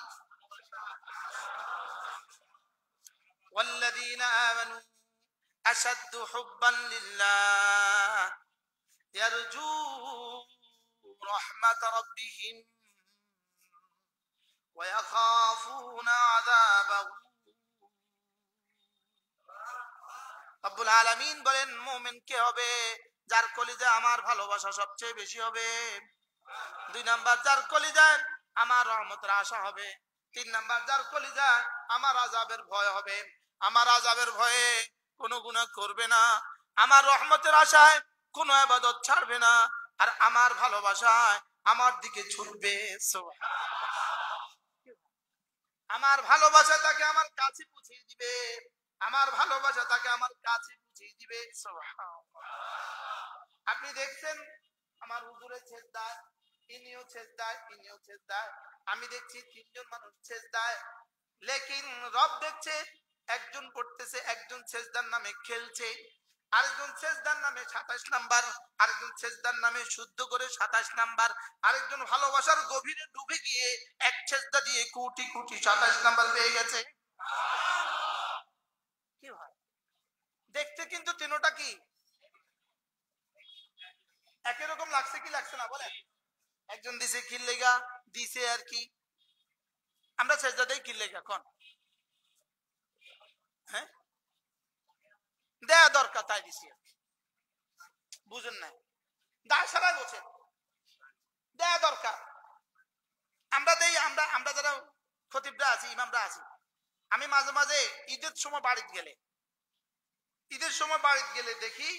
ওয়াল্লাযীনা আমানু আশাদ্দু হুব্বান লিল্লাহ ইয়ারজু রাহমাত রাব্বিহিম ওয়া ইয়াখাফুনা আযাবাহু। রব্বুল আলামিন বলেন মুমিন কে হবে? যার কলিজায় আমার ভালোবাসা সবচেয়ে বেশি হবে। 2 নাম্বার, যার কলিজায় আমার রহমতের আশা হবে। 3 নাম্বার, যার কলিজায় আমার আযাবের ভয় হবে। আমার আযাবের ভয়ে কোনো গুনাহ করবে না, আমার রহমতের আশায় কোনো ইবাদত ছাড়বে না, আর আমার ভালোবাসায় আমার দিকে ছুটবে। আমার ভালোবাসা তাকে আমার কাছে পৌঁছিয়ে দিবে, আমার ভালোবাসা তাকে আমার কাছে পৌঁছিয়ে দিবে। আপনি দেখছেন আমার হুজুরের ছেজদায়, ইনিও ছেজদায়, ইনিও ছেজদায়, আমি দেখছি 3 জন মানুষ ছেজদায়, লেকিন রব দেখছে একজন পড়তেছে, একজন ছেজদার নামে খেলছে, আরেকজন ছেজদার নামে 27 নাম্বার, আরেকজন ছেজদার নামে শুদ্ধ করে 27 নাম্বার, আরেকজন ভালোবাসার গভীরে ডুবে গিয়ে এক ছেজদা দিয়ে কোটি কোটি 27 নাম্বার পেয়ে গেছে। কি হয় দেখতে, কিন্তু তিনোটা কি একই রকম লাগছে কি লাগছে না বলেন? একজন দিছে কিল লেগা দিছে আর কি, আমরা সেজদা দেই কিল লেগা কোন? হ্যাঁ, দেয়া দরকার তাই দিছি, বুঝেন না? দায় সারাই বলছেন দেয়া দরকার, আমরা দেই। আমরা আমরা যারা খতিবরা আছি, ইমামরা আছি, আমি মাঝে মাঝে ঈদের সময় বাড়িতে গেলে, ঈদের সময় বাড়িতে গেলে দেখি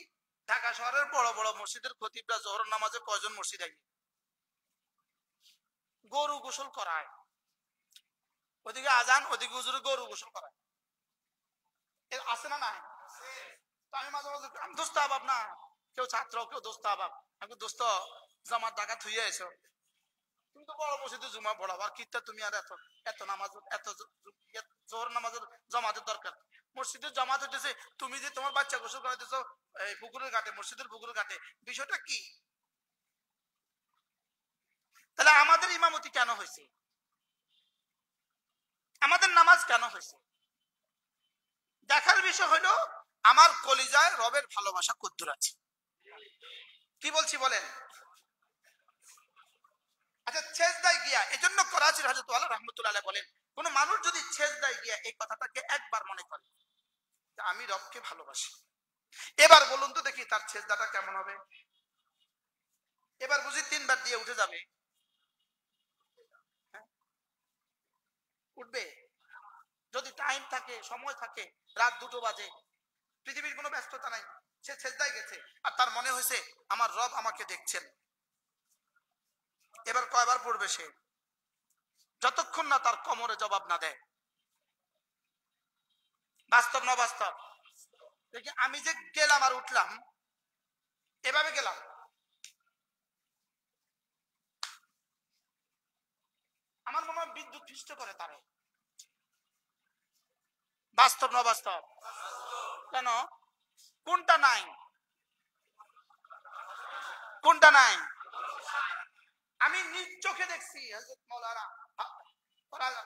ঢাকা শহরের বড় বড় মসজিদের খতিবরা জোহর নামাজে কয়জন মসজিদে গরু গোসল করায়, ওদিকে আজান, ওদিকে হুজুরে গরু গোসল করায়, আছে না নাই? তো আমি মাঝে মাঝে, আমি দোস্ত আবাব না, কেউ ছাত্র কেউ দোস্ত আবাব, আমি দোস্ত জামাত ঢাকা থুইয়ে আইছো, তুমি তো বড় মসজিদে জুমা পড়াবো, আর কিতা তুমি আর এত এত নামাজ এত জোহর নামাজের জমাতের দরকার? মসজিদের জমাত হইতেছে, তুমি যে তোমার বাচ্চা গোসল করাইতেছো এই পুকুরের ঘাটে, মসজিদের পুকুরের ঘাটে, বিষয়টা কি? তাহলে আমাদের ইমামতি কেন হয়েছে? আমাদের নামাজ কেন হয়েছে? দেখার বিষয় হলো আমার কলিজায় রবের ভালোবাসা কদ্দুর আছে। কি বলছি বলেন? আচ্ছা, ছেজদায় গিয়া, এজন্য করাচির হযরত ওয়ালা রাহমাতুল্লাহ আলাইহি বলেন, কোন মানুষ যদি ছেজদায় গিয়া এই কথাটাকে একবার মনে করে যে আমি রবকে ভালোবাসি, এবার বলুন তো দেখি তার ছেজদাটা কেমন হবে? এবার বুঝি 3 বার দিয়ে উঠে যাবে? হ্যাঁ? উঠবে? যদি টাইম থাকে, সময় থাকে, রাত 2টো বাজে, পৃথিবীর কোনো ব্যস্ততা নাই, সে ছেজদায় গেছে আর তার মনে হয়েছে আমার রব আমাকে দেখছেন, এবার কয়বার পড়বে সে? যতক্ষণ না তার কোমরে জবাব না দেয়। বাস্তব না বাস্তব? দেখি আমি যে গেলাম আর উঠলাম, এভাবে গেলাম, আমার মনে হয় বিদ্যুৎ পৃষ্ঠ করে তারে। বাস্তব না বাস্তব? কেন? কোনটা নাই? কোনটা নাই? আমি নিজ চোখে দেখছি হযরত মাওলানা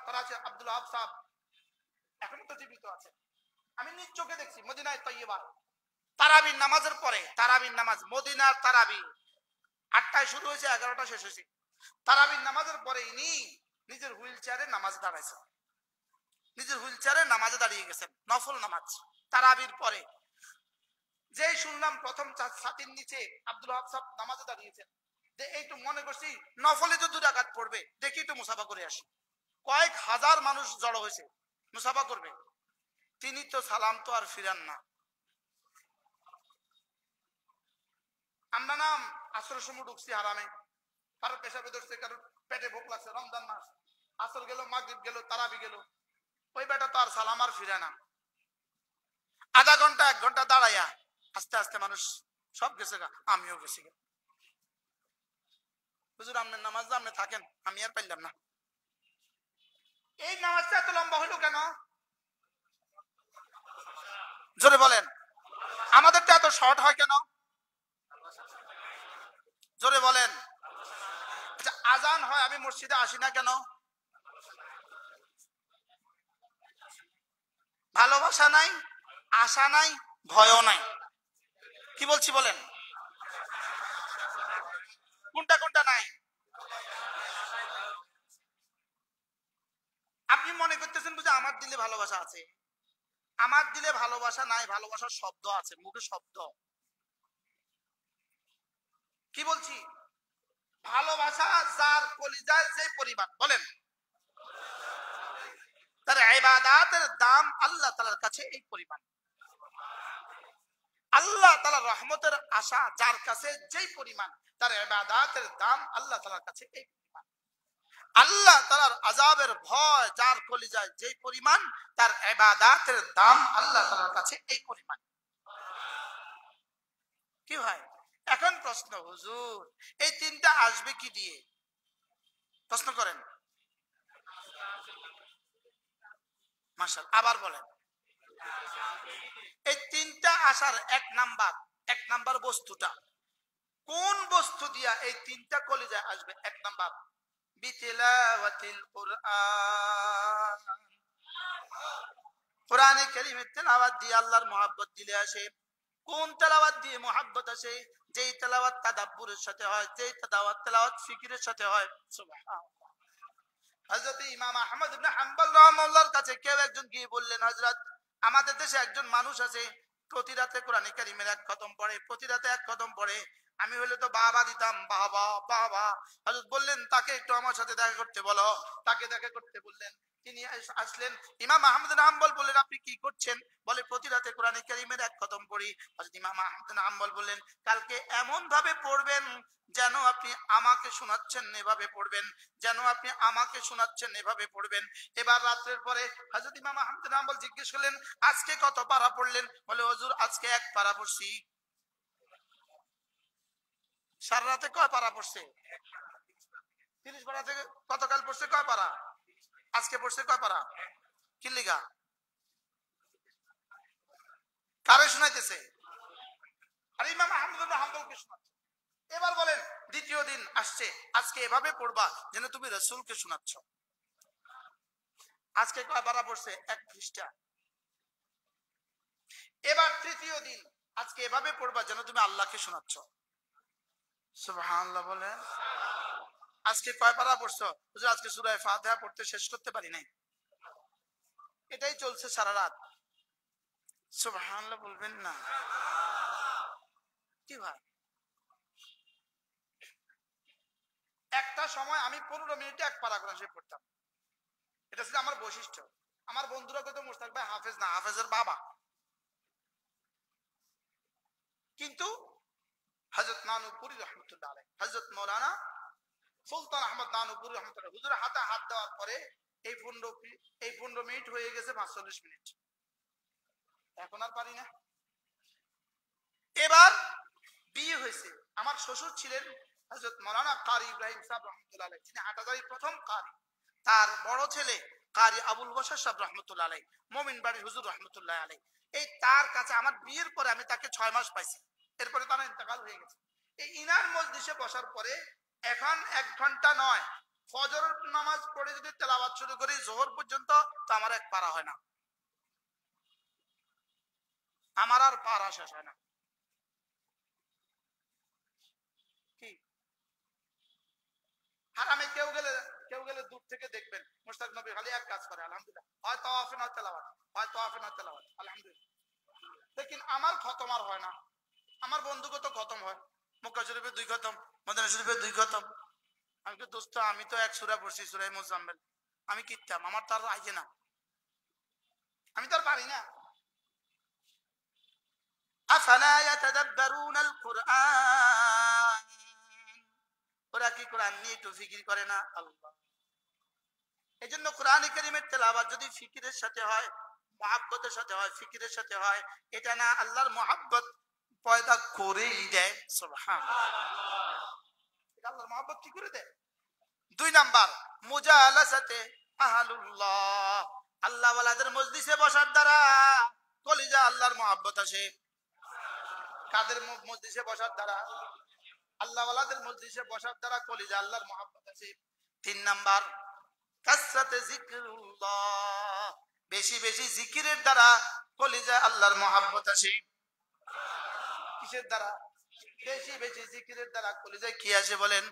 করাচি আব্দুল ওয়াহাব সাহেব এখনো তো জীবিত আছে, আমি নিজ চোখে দেখছি মদিনায় তৈয়বা তারাবির নামাজের পরে, তারাবির নামাজ মদিনার তারাবি 8টায় শুরু হয়েছে, 11টা শেষ হয়েছে, তারাবির নামাজের পরে ইনি নিজের হুইল চেয়ারে নামাজ দাঁড়াইছেন, নিজের হুইল চেয়ারে নামাজে দাঁড়িয়ে গেছেন, নফল নামাজ তারাবির পরে। যেই শুনলাম প্রথম ছাতির নিচে আব্দুল ওয়াহাব সাহেব নামাজে দাঁড়িয়েছেন, যে এইটু মনে করছি নফলে তো 2 রাকাত পড়বে, দেখি একটু মুসাফা করে আসি। কয়েক হাজার মানুষ জড়ো হয়েছে, মুসাফা করবে, তিনি তো সালাম তো আর ফিরান না। আমরা নাম আসরের সময় ঢুকছি হারামে, কারো পেশাবে ধরছে, কারো পেটে ভোক লাগছে, রমজান মাস, আসর গেল, মাগরিব গেল, তারাবি গেল, ওই বেটা তো আর সালাম আর ফিরে না। আধা ঘন্টা 1 ঘন্টা দাঁড়াইয়া আস্তে আস্তে মানুষ সব গেছে গা, আমিও গেছি গা। হুজুর আপনার নামাজ আপনি থাকেন, আমি আর পাইলাম না। এই নামাজটা এত লম্বা হলো কেন? জোরে বলেন। আমাদেরটা এত শর্ট হয় কেন? জোরে বলেন। আচ্ছা, আজান হয়, আমি মসজিদে আসি না কেন? ভালোবাসা নাই, আশা নাই, ভয়ও নাই। কি বলছি বলেন? কোনটা কোনটা নাই? আপনি মনে করতেছেন বুঝে আমার দিলে ভালোবাসা আছে? আমার দিলে ভালোবাসা নাই, ভালোবাসার শব্দ আছে, মুখে শব্দ। কি বলছি? ভালোবাসা যার কলিজায় যে পরিমাণ, বলেন, তার ইবাদতের দাম আল্লাহ তাআলার কাছে এই পরিমাণ। আল্লাহ তাআলার রহমতের আশা যার কাছে যেই পরিমাণ, তার ইবাদতের দাম আল্লাহ তাআলার কাছে এই পরিমাণ। আল্লাহ তাআলার আযাবের ভয় যার কলিজায় যেই পরিমাণ, তার ইবাদতের দাম আল্লাহ তাআলার কাছে এই পরিমাণ। কি ভাই? এখন প্রশ্ন, হুজুর এই তিনটা আসবে কি দিয়ে? প্রশ্ন করেন। মাশাআল্লাহ, আবার বলেন। এই তিনটা আসার এক নাম্বার বস্তুটা কোন বস্তু দিয়া এই তিনটা কলিজায় আসবে? এক নাম্বার বিতিলাওয়াতিল কুরআন। কোরআনে কারীমের তেলাওয়াত দিয়ে আল্লাহর মহব্বত দিলে আসে। কোন তেলাওয়াত দিয়ে মহব্বত আসে? যেই তেলাওয়াত তাদাব্বুরের সাথে হয়, যেই তেলাওয়াত ফিকিরের সাথে হয়। সুবহানাল্লাহ। হযরত ইমাম আহমদ ইবনে হাম্বল রাহিমাহুল্লাহর কাছে কেউ একজন গিয়ে বললেন, হযরত আমাদের দেশে একজন মানুষ আছে প্রতি রাতে কোরআনে কারীমের এক খতম পড়ে, প্রতি রাতে এক খতম পড়ে। আমি হলে তো বাবা দিতাম, বাবা বাবা। হযরত বললেন তাকে একটু আমার সাথে দেখা করতে বলো। তাকে দেখা করতে বললেন, তিনি আসলেন। ইমাম আহমদ ইবনে হাম্বল বললেন, আপনি কি করছেন? বলে, প্রতি রাতে কোরআনে কারীমের এক খতম পড়ি। হযরত ইমাম আহমদ ইবনে হাম্বল বললেন, কালকে এমন ভাবে পড়বেন যেন আপনি আমাকে শোনাচ্ছেন, এভাবে পড়বেন যেন আপনি আমাকে শোনাচ্ছেন, এভাবে পড়বেন। এবার রাত্রের পরে হযরত ইমাম আহমদ ইবনে হাম্বল জিজ্ঞেস করলেন, আজকে কত পারা পড়লেন? বলে, হুজুর আজকে এক পারা পড়ছি। সারা রাতে কয় পারা পড়ছে? 30 পারা থেকে গতকাল পড়ছে কয় পারা? আজকে পড়ছে কয় পারা? কি লিগা? কারে শোনাইতেছে? আর ইমাম আহমদ ইবনে হাম্বলকে শোনাচ্ছে। এবার বলেন, দ্বিতীয় দিন আসছে, আজকে এভাবে পড়বা যেন তুমি রাসূলকে শোনাচ্ছ। আজকে কয় পারা পড়ছে? এক পৃষ্ঠা। এবার তৃতীয় দিন, আজকে এভাবে পড়বা যেন তুমি আল্লাহকে শোনাচ্ছ। সুবহানাল্লাহ বলেন। আজকে কয় পারা পড়ছো? হুজুর আজকে সূরা ফাতিহা পড়তে শেষ করতে পারি নাই। এটাই চলছে সারা রাত। সুবহানাল্লাহ বলবেন না? কি ভাই, একটা সময় আমি 15 মিনিটে এক পারা কোরআন শরীফ পড়তাম। এটা ছিল আমার বৈশিষ্ট্য। আমার বন্ধুরা কত মোস্তাক ভাই হাফেজ না, হাফেজের বাবা। কিন্তু হযরত নানুপুরি রহমাতুল্লাহ আলাইহি, হযরত মাওলানা সুলতান আহমদ নানুপুরি রহমাতুল্লাহ, হুজুরের হাতে হাত দেওয়ার পরে এই 15 মিনিট হয়ে গেছে 45 মিনিট। এখন আর পারি না। এবার বিয়ে হয়েছে। আমার শ্বশুর ছিলেন হযরত মাওলানা কারি ইব্রাহিম সাহেব রহমাতুল্লাহ আলাইহি, যিনি হাটাজারির প্রথম কারি। তার বড় ছেলে কারি আবুল বশর সাহেব রহমাতুল্লাহ আলাইহি, মোমিন বাড়ির হুজুর রহমাতুল্লাহ আলাইহি। এই তার কাছে আমার বিয়ের পরে আমি তাকে 6 মাস পাইছি। এরপরে তার ইন্তেকাল হয়ে গেছে। এই ইনার মজলিসে বসার পরে এখন 1 ঘন্টা নয়, ফজর নামাজ পড়ে যদি তেলাওয়াত শুরু করি জোহর পর্যন্ত, তো আমার এক পারা হয় না। আমার আর পারা শেষ হয় না। কি হারামে কেউ গেলে দূর থেকে দেখবেন মুশতাক নবী খালি এক কাজ করে, আলহামদুলিল্লাহ, হয় তাওয়াফে না তেলাওয়াত, হয় তাওয়াফে না তেলাওয়াত, আলহামদুলিল্লাহ। লেকিন আমার খতম আর হয় না। আমার বন্ধুকে তো খতম হয়, মক্কা শরীফে 2 খতম, মদিনা শরীফে 2 খতম। আমি তো দোস্ত, আমি তো এক সূরা পড়ছি, সূরা মুজাম্মিল। আমি কিতাম, আমার তো আর আইছে না, আমি তো আর পারি না। আফালা ইয়াতাদাব্বারুনাল কুরআন, ওরা কি কোরআন নিয়ে একটু ফিকির করে না? আল্লাহ। এই জন্য কোরআনে কারীমের তেলাওয়াত যদি ফিকিরের সাথে হয়, মুহাব্বতের সাথে হয়, ফিকিরের সাথে হয়, এটা না আল্লাহর মুহাব্বত পয়দা করেই দেয়। সুবহানাল্লাহ। এটা আল্লাহর মুহাব্বত কি করে দেয়? 2 নাম্বার মুজালাসাতে আহলুল্লাহ, আল্লাহ ওয়ালাদের মজলিসে বসার দ্বারা কলিজা আল্লাহর মহব্বত আসে। কাদের মজলিসে বসার দ্বারা? আল্লাহ ওয়ালাদের মজলিসে বসার দ্বারা কলিজা আল্লাহর মহব্বত আসে। 3 নাম্বার, কাসরাতে জিকরুল্লাহ, বেশি বেশি জিকিরের দ্বারা কলিজা আল্লাহর মহব্বত আসে। কিসের দ্বারা? বেশি বেশি জিকিরের দ্বারা কলিজায় কি আসে বলেন?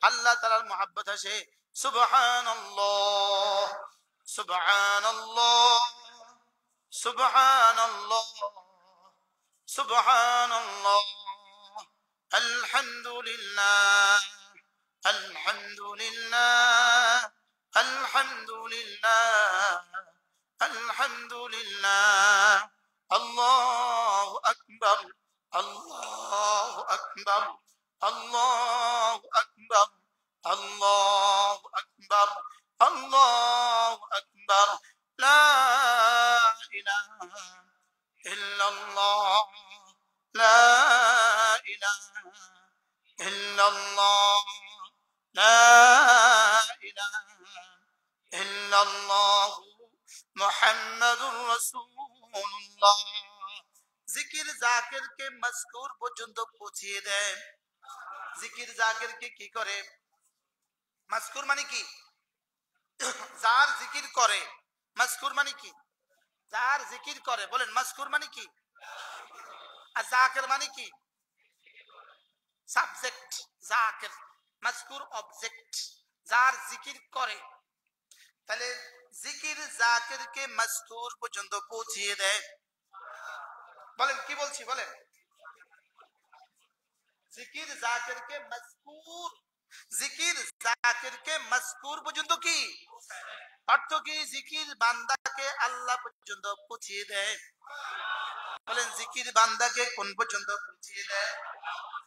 আল্লাহ তাআলার মহব্বত আসে। সুবহানাল্লাহ, সুবহানাল্লাহ, সুবহানাল্লাহ, সুবহানাল্লাহ, আলহামদুলিল্লাহ, আলহামদুলিল্লাহ, আলহামদুলিল্লাহ, আলহামদুলিল্লাহ, আল্লাহু আকবার, আল্লাহু আকবার, আল্লাহু আকবার, আল্লাহু আকবার, আল্লাহু আকবার, লা ইলাহা ইল্লাল্লাহ, লা ইলাহা ইল্লাল্লাহ, লা ইলাহা ইল্লাল্লাহ, মুহাম্মাদুর রাসূলুল্লাহ। জিকির জাকিরকে মজকুর পর্যন্ত পৌঁছিয়ে দেয়। জিকির জাকিরকে কি করে? মজকুর মানে কি? যার জিকির করে। মজকুর মানে কি? যার জিকির করে। বলেন মজকুর মানে কি? আর জাকির মানে কি? সাবজেক্ট। জাকির, মজকুর অবজেক্ট। যার জিকির করে। তাহলে জিকির জাকিরকে মজকুর পর্যন্ত পৌঁছিয়ে দেয়। বলেন কি বলছি? বলেন জিকির জাকিরকে মজকুর, জিকির জাকিরকে মজকুর পর্যন্ত কি অর্থ কি? জিকির বান্দাকে আল্লাহ পর্যন্ত পৌঁছিয়ে দেয়। বলেন জিকির বান্দাকে কোন পর্যন্ত পৌঁছিয়ে দেয়?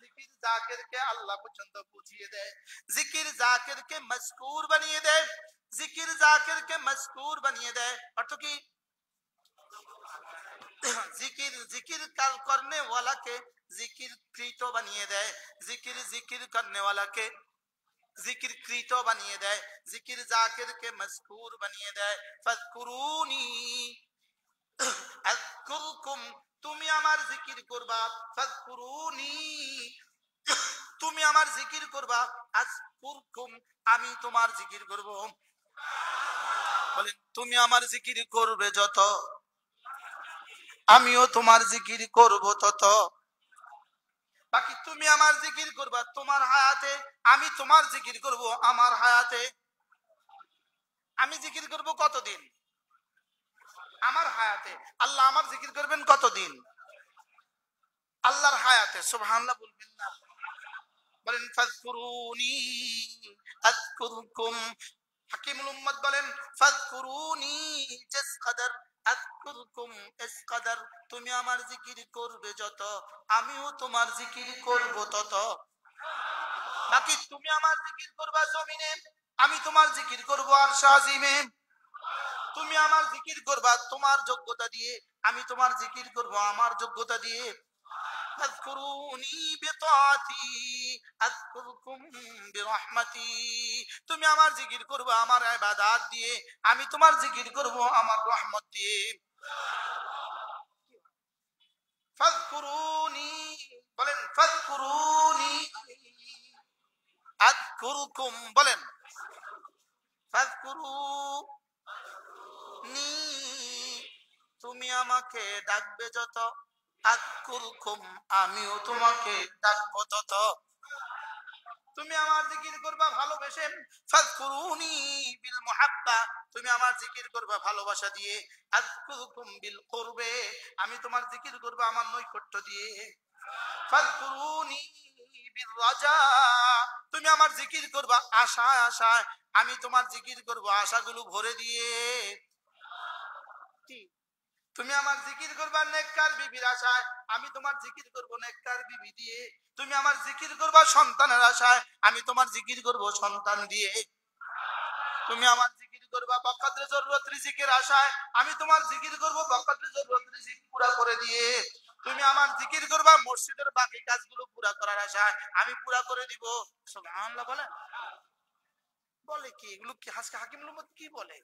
জিকির জাকিরকে আল্লাহ পর্যন্ত পৌঁছিয়ে দেয়। জিকির জাকিরকে মজকুর বানিয়ে দেয়। জিকির জাকিরকে মজকুর বানিয়ে দেয় অর্থ কি? জিকির জিকির करने वाला के जिकिर कृत বানিয়ে দেয়। जिकिर जिकिर करने वाला के जिकिर कृत বানিয়ে দেয়। जिकिर जाकिर के मजकूर বানিয়ে দেয়। ফাজকুরুনি আযকুরকুম, তুমি আমার জিকির করবা। ফাজকুরুনি, তুমি আমার জিকির করবা। আযকুরকুম, আমি তোমার জিকির করব। বলেন তুমি আমার জিকির করবে যত, আমিও তোমার জিকির করব তত। বাকি তুমি আমার জিকির করবা তোমার হায়াতে, আমি তোমার জিকির করব আমার হায়াতে। আমি জিকির করব কতদিন? আমার হায়াতে। আল্লাহ আমার জিকির করবেন কতদিন? আল্লাহর হায়াতে। সুবহানাল্লাহ বলবেন না? বলেন ফাজকুরুনি আযকুরকুম। হাকিমুল উম্মত বলেন ফাজকুরুনি জিস কদর আযকুরকুম ইস কদর, তুমি আমার জিকির করবে যত, আমিও তোমার জিকির করব তত। বাকি তুমি আমার জিকির করবা জমিনে, আমি তোমার জিকির করব আরশ আজিমে। তুমি আমার জিকির করবা তোমার যোগ্যতা দিয়ে, আমি তোমার জিকির করব আমার যোগ্যতা দিয়ে। ফাজকুরুনি বিতাআতি আযকুরকুম বিরহমাতি, তুমি আমার জিকির করবা আমার ইবাদত দিয়ে, আমি তোমার জিকির করব আমার রহমত দিয়ে। ফাজকুরুনি, বলেন ফাজকুরুনি আযকুরকুম, বলেন ফাজকুরুনি, তুমি আমাকে ডাকবে যত, আযকুরকুম, আমিও তোমাকে ডাকব তত। তুমি আমার জিকির করবা ভালোবেসে। ফাজকুরুনি বিল মুহাব্বা, তুমি আমার জিকির করবা ভালোবাসা দিয়ে। আযকুরকুম বিল কুরবে, আমি তোমার জিকির করব আমার নৈকট্য দিয়ে। ফাজকুরুনি বির রাজা, তুমি আমার জিকির করবা আশায় আশায়, আমি তোমার জিকির করব আশাগুলো ভরে দিয়ে। তুমি আমার জিকির করবা নেককার বিবির আশায়, আমি তোমার জিকির করব নেককার বিবি দিয়ে। তুমি আমার জিকির করবা সন্তানের আশায়, আমি তোমার জিকির করব সন্তান দিয়ে। তুমি আমার জিকির করবা বকদরে জরুরত রিজিকের আশায়, আমি তোমার জিকির করব বকদরে জরুরত রিজিক পুরা করে দিয়ে। তুমি আমার জিকির করবা মসজিদের বাকি কাজগুলো পুরা করার আশায়, আমি পুরা করে দিব। সুবহানাল্লাহ বলেন। বলে কি এগুলো? কি আজকে হাকিমুল উম্মত কি বলে?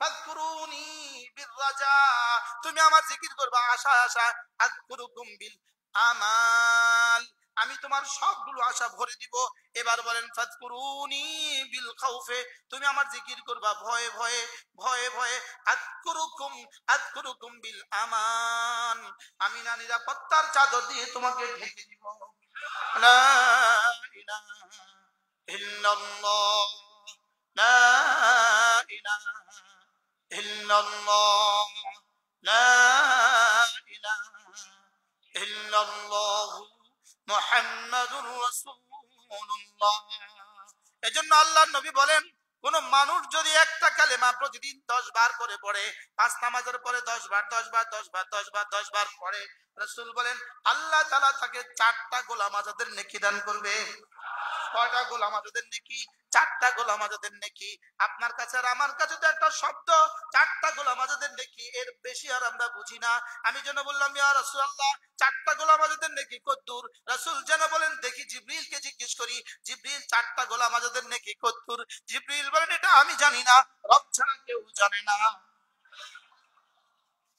ফাযকুরুনি বিররাজা, তুমি আমার জিকির করবা আশা আশা, আযকুরুকুম বিল আমাল, আমি তোমার সবগুলো আশা ভরে দিব। এবার বলেন ফাযকুরুনি বিল খাউফে, তুমি আমার জিকির করবা ভয়ে ভয়ে ভয়ে ভয়ে, আযকুরুকুম আযকুরুকুম বিল আমান, আমি না নিরাপত্তার চাদর দিয়ে তোমাকে ঢেকে দিব। লা ইলাহা ইল্লাল্লাহ, লা ইলাহা ইল্লাল্লাহ, লা ইলাহা ইল্লাল্লাহু মুহাম্মাদুর রাসূলুল্লাহ। এজন্য আল্লাহর নবী বলেন, কোন মানুষ যদি একটা কালেমা প্রতিদিন 10 বার করে পড়ে, পাঁচ নামাজের পরে 10 বার 10 বার 10 বার 10 বার 10 বার পড়ে, রাসূল বলেন আল্লাহ তাআলা তাকে 4টা গোলাম আজাদের নেকি দান করবে। কয়টা গোলাম আজাদের নেকি? 4টা গোলাম আজাদের নেকি। আপনার কাছে আর আমার কাছে তো একটা শব্দ, 4টা গোলাম আজাদের নেকি, এর বেশি আর আমরা বুঝি না। আমি যেন বললাম ইয়া রাসূলুল্লাহ 4টা গোলাম আজাদের নেকি কতদূর? রাসূল যেন বলেন দেখি জিবরিলকে জিজ্ঞেস করি, জিবরিল 4টা গোলাম আজাদের নেকি কতদূর? জিবরিল বলেন এটা আমি জানি না, রব ছাড়া কেউ জানে না।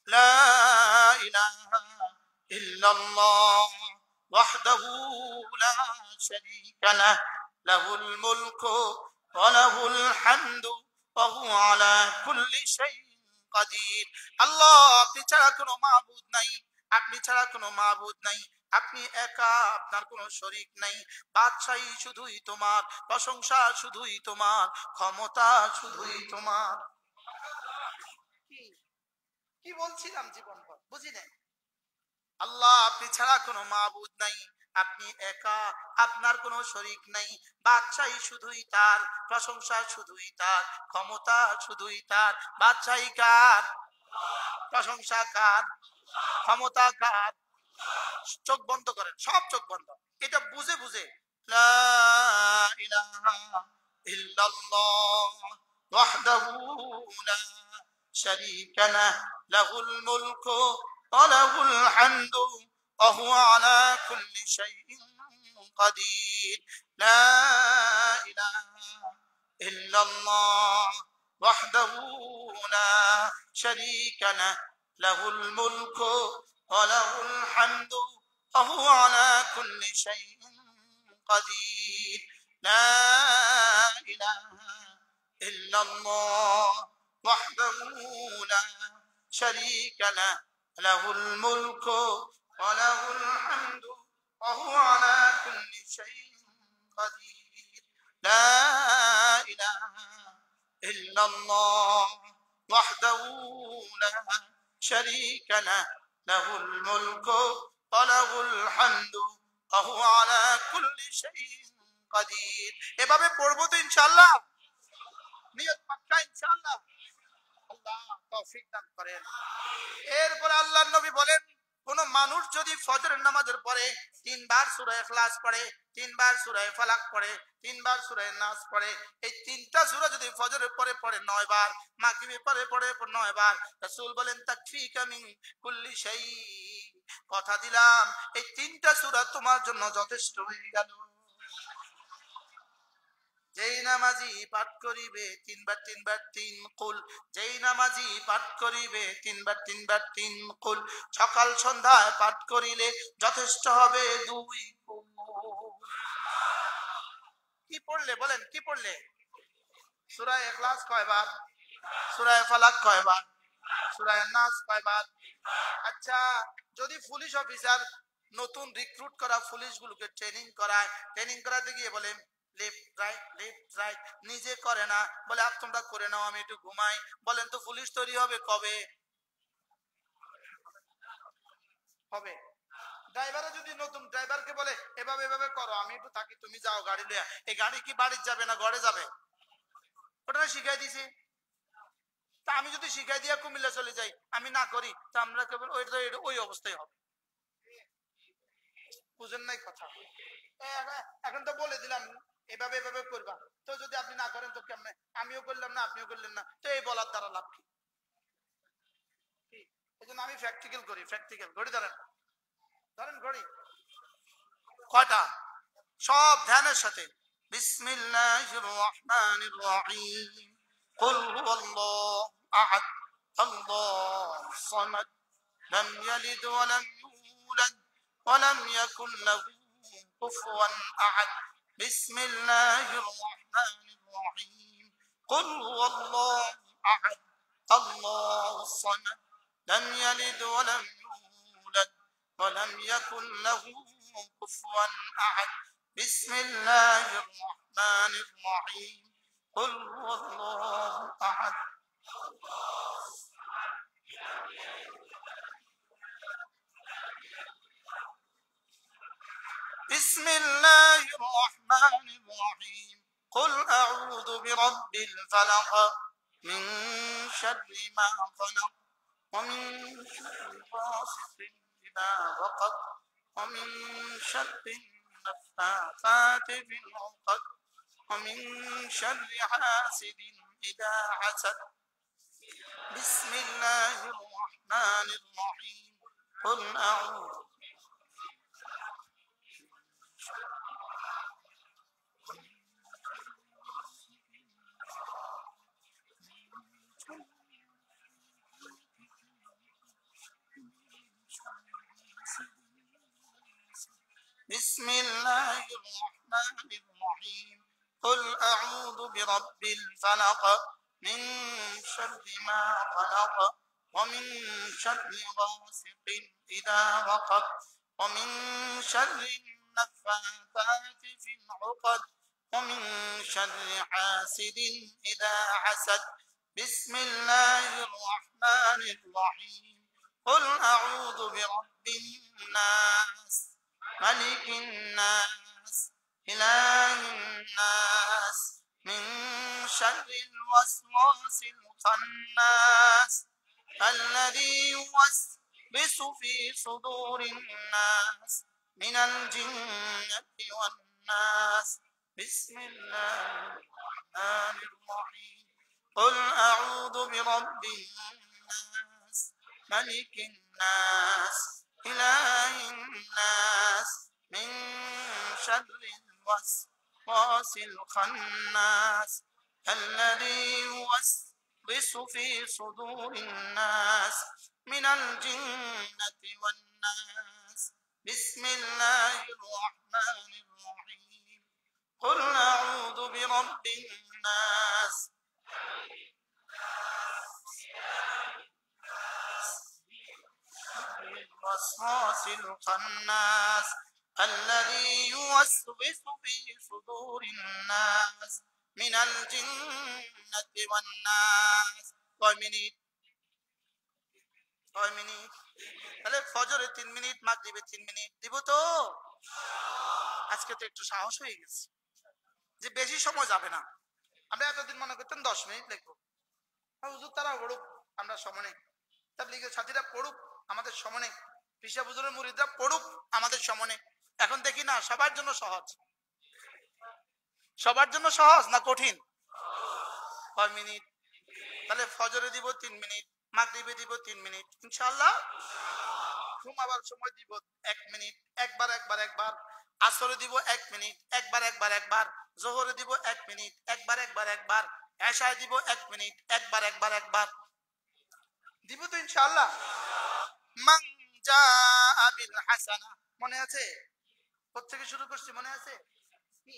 লা ইলাহা ইল্লাল্লাহ ওয়াহদাহু লা শারীকা লাহ, লাহুল মুলকু ওয়া লাহুল হামদু ওয়া হুয়া আলা কুল্লি শাইইন কাদির। আল্লাহ, আপনি ছাড়া কোনো মাবুদ নাই, আপনি ছাড়া কোনো মাবুদ নাই, আপনি একা, আপনার কোনো শরীক নাই। বাদশাহী শুধুই তোমার, প্রশংসা শুধুই তোমার, ক্ষমতা শুধুই তোমার। কি কি বলছিলাম জীবনভর বুঝি নাই। আল্লাহ, আপনি ছাড়া কোনো মাবুদ নাই, আপনি একা, আপনার কোনো শরীক নাই। বাদশাহী শুধুই তার, প্রশংসা শুধুই তার, ক্ষমতা শুধুই তার। বাদশাহী কার? প্রশংসা কার? ক্ষমতা কার? চোখ বন্ধ করেন, সব চোখ বন্ধ, এটা বুঝে বুঝে লা ইলাহা ইল্লাল্লাহ ওয়াহদাহু লা শারীকা লাহ, লাহুল মুলকু ওয়া লাহুল হামদু ওয়া হুয়া আলা কুল্লি শাইইন কাদির। লা ইলাহা ইল্লাল্লাহ ওয়াহদাহু লা শারীকা লাহ, লাহুল মুলকু ওয়া লাহুল হামদু ওয়া হুয়া আলা কুল্লি শাইইন কাদির। লা ইলাহা ইল্লাল্লাহ ওয়াহদাহু লা শারীকা লাহ, লাহুল মুলকু ওয়া লাহুল হামদু ওয়া হুয়া আলা কুল্লি শাইইন কাদির। লা ইলাহা ইল্লাল্লাহ ওয়াহদাহু লা শারীকা লাহ, লাহুল মুলকু ওয়া লাহুল হামদু ওয়া হুয়া আলা কুল্লি শাইইন কাদির। এভাবে পড়বো তো ইনশাআল্লাহ, নিয়ত পাক্কা ইনশাআল্লাহ। আল্লাহ তৌফিক দান করেন। এরপর আল্লাহর নবী বলেন, কোন মানুষ যদি ফজরের নামাজের পরে 3 বার সূরা ইখলাস পড়ে, 3 বার সূরা ফালাক পড়ে, 3 বার সূরা নাস পড়ে, এই 3টা সূরা যদি ফজরের পরে পড়ে 9 বার, মাগরিবের পরে পড়ে 9 বার, রাসূল বলেন তাকফিকা মিন কুল্লি শাই, কথা দিলাম এই 3টা সূরা তোমার জন্য যথেষ্ট হয়ে গেল। যেই নামাজি পাঠ করিবে 3 বার 3 বার 3 কুল, যেই নামাজি পাঠ করিবে 3 বার 3 বার 3 কুল, সকাল সন্ধ্যায় পাঠ করিলে যথেষ্ট হবে 2 কুল। কি পড়লে বলেন, কি পড়লে? সূরা ইখলাস কয়বার? সূরা ফালাক কয়বার? সূরা নাস কয়বার? আচ্ছা, যদি পুলিশ অফিসার নতুন রিক্রুট করা পুলিশ গুলোকে ট্রেনিং করায়, ট্রেনিং করাতে গিয়ে বলে লেফট রাইট, নিজে করে না, বলে আপ তোমরা করে নাও আমি একটু ঘুমাই। বলেন তো পুলিশ তৈরি হবে কবে? হবে। ড্রাইভারে যদি নতুন ড্রাইভারকে বলে এভাবে এভাবে করো, আমি একটু থাকি, তুমি যাও গাড়ি লইয়া, এই গাড়ি কি বাড়ি যাবে না ঘরে যাবে? ওটা শিখাই দিছি। তা আমি যদি শিখাই দিয়া কুমিল্লা চলে যাই, আমি না করি, তা আমরা কেবল ওই অবস্থায় হবে। বুঝেন নাই কথা? এখন তো বলে দিলাম এভাবে এভাবে করবা, তো যদি আপনি না করেন তো কেমনে? আমিও করলাম না, আপনিও করলেন না, তো এই বলার দ্বারা লাভ কি? এই জন্য আমি প্র্যাকটিক্যাল করি, প্র্যাকটিক্যাল। ঘড়ি ধরেন, ধরেন ঘড়ি কয়টা? সব ধ্যানের সাথে بسم الله الرحمن الرحيم قل هو الله أحد الله الصمد لم يلد ولم يولد ولم يكن له كفوا أحد بسم الله الرحمن الرحيم قل هو الله أحد الله الصمد لم يلد ولم يولد ولم يكن له كفوا أحد بسم الله الرحمن الرحيم قل هو الله أحد بسم الله الرحمن الرحيم قل أعوذ برب الفلق من شر ما خلق ومن شر غاسق إذا وقب ومن شر النفاثات في العقد ومن شر حاسد إذا حسد بسم الله الرحمن الرحيم قل أعوذ بسم الله الرحمن الرحيم قل أعوذ برب الفلق من شر ما خلق ومن شر غاسق إذا وقب ومن شر النفاثات في العقد ومن شر حاسد إذا حسد بسم الله الرحمن الرحيم قل أعوذ برب الناس ملك الناس إله الناس من شر الوسواس الخناس الذي يوسوس في صدور الناس من الجنة والناس بسم الله الرحمن الرحيم قل أعوذ برب الناس ملك الناس إله الناس من شر الوسواس الخناس الذي يوسوس في صدور الناس من الجنة والناس بسم الله الرحمن الرحيم قل أعوذ برب الناس الوسواس الخناس الذي يوسوس في صدور الناس من الجنة والناس কয় মিনিট তাহলে ফজরে 3 মিনিট মাগরিবে 3 মিনিট দিব তো আজকে তো একটু সাহস হয়ে গেছে যে বেশি সময় যাবে না আমরা এতদিন মনে করতেন 10 মিনিট লিখবো হুজুর তারা পড়ুক আমরা সময় নেই তাবলীগের সাথীরা পড়ুক আমাদের সময় নেই পিসা হুজুরের মুরিদরা পড়ুক আমাদের সময় নেই এখন দেখি না সবার জন্য সহজ না কঠিন কয় মিনিট তাহলে ফজরে দিব 3 মিনিট মাগরিবে দিব 3 মিনিট ইনশাআল্লাহ ঘুমাবার সময় দিব 1 মিনিট একবার আসরে দিব 1 মিনিট একবার জোহরে দিব 1 মিনিট একবার এশায় দিব 1 মিনিট একবার দিব তো ইনশাআল্লাহ মান জাআ বিল হাসানা মনে আছে কোথেকে শুরু করছি মনে আছে কি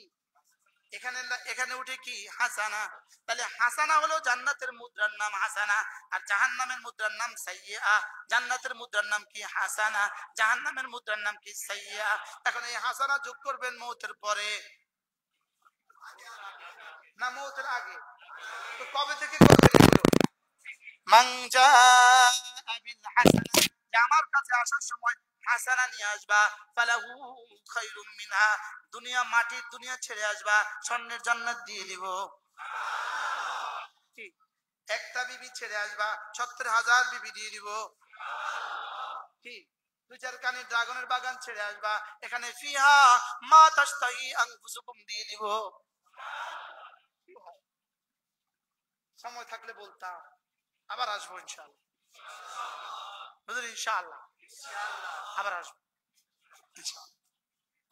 এখানে উঠে কি হাসানা তাহলে হাসানা হলো জান্নাতের মুদ্রার নাম হাসানা আর জাহান্নামের মুদ্রার নাম সাইয়্যা জান্নাতের মুদ্রার নাম কি হাসানা জাহান্নামের মুদ্রার নাম কি সাইয়্যা এখন এই হাসানা যোগ করবেন মওতের পরে না মওতের আগে তো কবে থেকে করবেন এগুলো মান জাআ বিল হাসানা যে আমার কাছে আসার সময় হাসানা নিয়ে আসবা ফালাহু খায়রুম মিনহা দুনিয়া মাটির দুনিয়া ছেড়ে আসবা স্বর্ণের জান্নাত দিয়ে দিব কি একটা বিবি ছেড়ে আসবা ৭০,০০০ বিবি দিয়ে দিব কি দুই চার কানে ড্রাগনের বাগান ছেড়ে আসবা এখানে ফিহা মা তাশতাহি আনফুসুকুম দিয়ে দিব সময় থাকলে বলতাম আবার আসবো ইনশাআল্লাহ বুঝলি ইনশাআল্লাহ আবার আসবো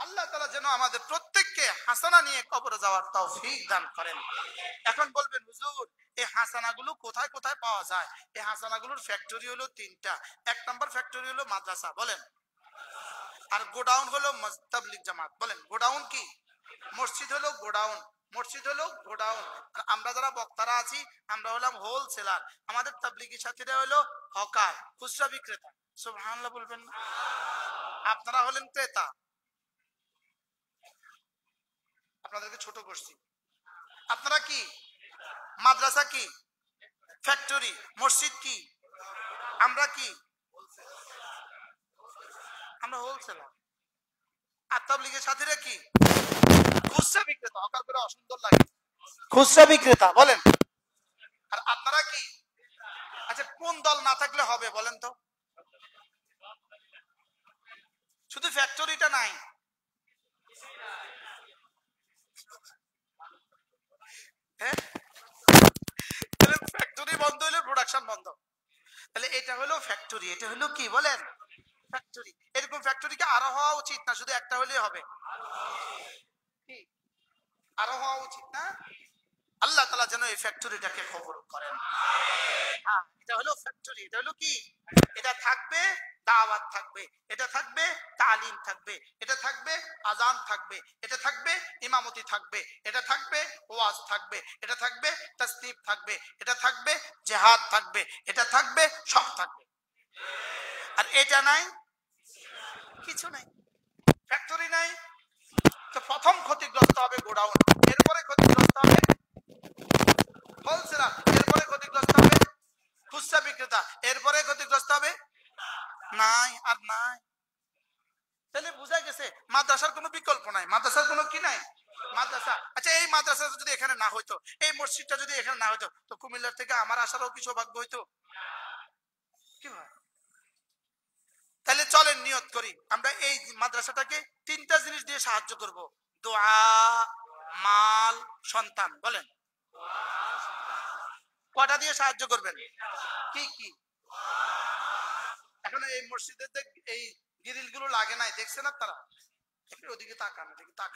আল্লাহ তাআলা যেন আমাদের প্রত্যেককে হাসানা নিয়ে কবরে যাওয়ার তৌফিক দান করেন। এখন বলবেন হুজুর এই হাসানাগুলো কোথায় কোথায় পাওয়া যায়? এই হাসানাগুলোর ফ্যাক্টরি হলো তিনটা। এক নম্বর ফ্যাক্টরি হলো মাদ্রাসা, বলেন। আর গোডাউন হলো তাবলীগ জামাত, বলেন। গোডাউন কি? মসজিদ হলো গোডাউন, মসজিদ হলো গোডাউন। আর আমরা যারা বক্তারা আছি আমরা হলাম হোলসেলার, আমাদের তাবলীগী সাথীরা হলো হকার, খুচরা বিক্রেতা। সুবহানাল্লাহ বলবেন না? আপনারা হলেন ক্রেতা। আপনাদেরকে ছোট করছি। আপনারা কি? মাদ্রাসা কি? ফ্যাক্টরি। মসজিদ কি? আমরা কি? আমরা হোলসেলার। আর তাবলীগের সাথীরা কি? খুচরা বিক্রেতা। হকার করে অসুন্দর লাগে, খুচরা বিক্রেতা, বলেন। আর আপনারা কি? আচ্ছা কোন দল না থাকলে হবে বলেন তো? শুধু ফ্যাক্টরিটা নাই, হ্যাঁ? ফ্যাক্টরি বন্ধ হলে প্রোডাকশন বন্ধ। তাহলে এটা হলো ফ্যাক্টরি, এটা হলো কি বলেন? ফ্যাক্টরি। এরকম ফ্যাক্টরি কি আরো হওয়া উচিত না শুধু একটা হলেই হবে? কি আরো হওয়া উচিত না? আল্লাহ তাআলা যেন এই ফ্যাক্টরিটাকে কবুল করেন। হ্যাঁ, এটা হলো ফ্যাক্টরি। এটা হলো কি? এটা থাকবে দাওয়াত থাকবে, এটা থাকবে তালিম থাকবে, এটা থাকবে আজান থাকবে, এটা থাকবে ইমামতি থাকবে, এটা থাকবে ওয়াজ থাকবে, এটা থাকবে তাসবিহ থাকবে, এটা থাকবে জিহাদ থাকবে, এটা থাকবে সব থাকবে। আর এটা নাই, কিছু নাই, ফ্যাক্টরি নাই। তো প্রথম ক্ষতিগ্রস্ত হবে গোডাউন, এরপরে ক্ষতিগ্রস্ত হবে হোলসেলার, এরপরে ক্ষতিগ্রস্ত হবে খুচরা বিক্রেতা, এরপরে ক্ষতিগ্রস্ত হবে নাই আর নাই। তাহলে বোঝা গেছে মাদ্রাসার কোনো বিকল্প নাই, মাদ্রাসার কোনো কি নাই, মাদ্রাসা। আচ্ছা এই মাদ্রাসা যদি এখানে না হইতো, এই মসজিদটা যদি এখানে না হইতো, তো কুমিল্লার থেকে আমার আসারও কি সৌভাগ্য হইতো? কি হয়? তাহলে চলেন নিয়ত করি আমরা এই মাদ্রাসাটাকে তিনটা জিনিস দিয়ে সাহায্য করব। দোয়া, মাল, সন্তান, বলেন। কটা দিয়ে সাহায্য করবেন? কি কি? এখন এই মসজিদের এই গ্রিল গুলো লাগে নাই, দেখছেন আপনারা? ওদিকে তাকান, ওদিকে তাকান।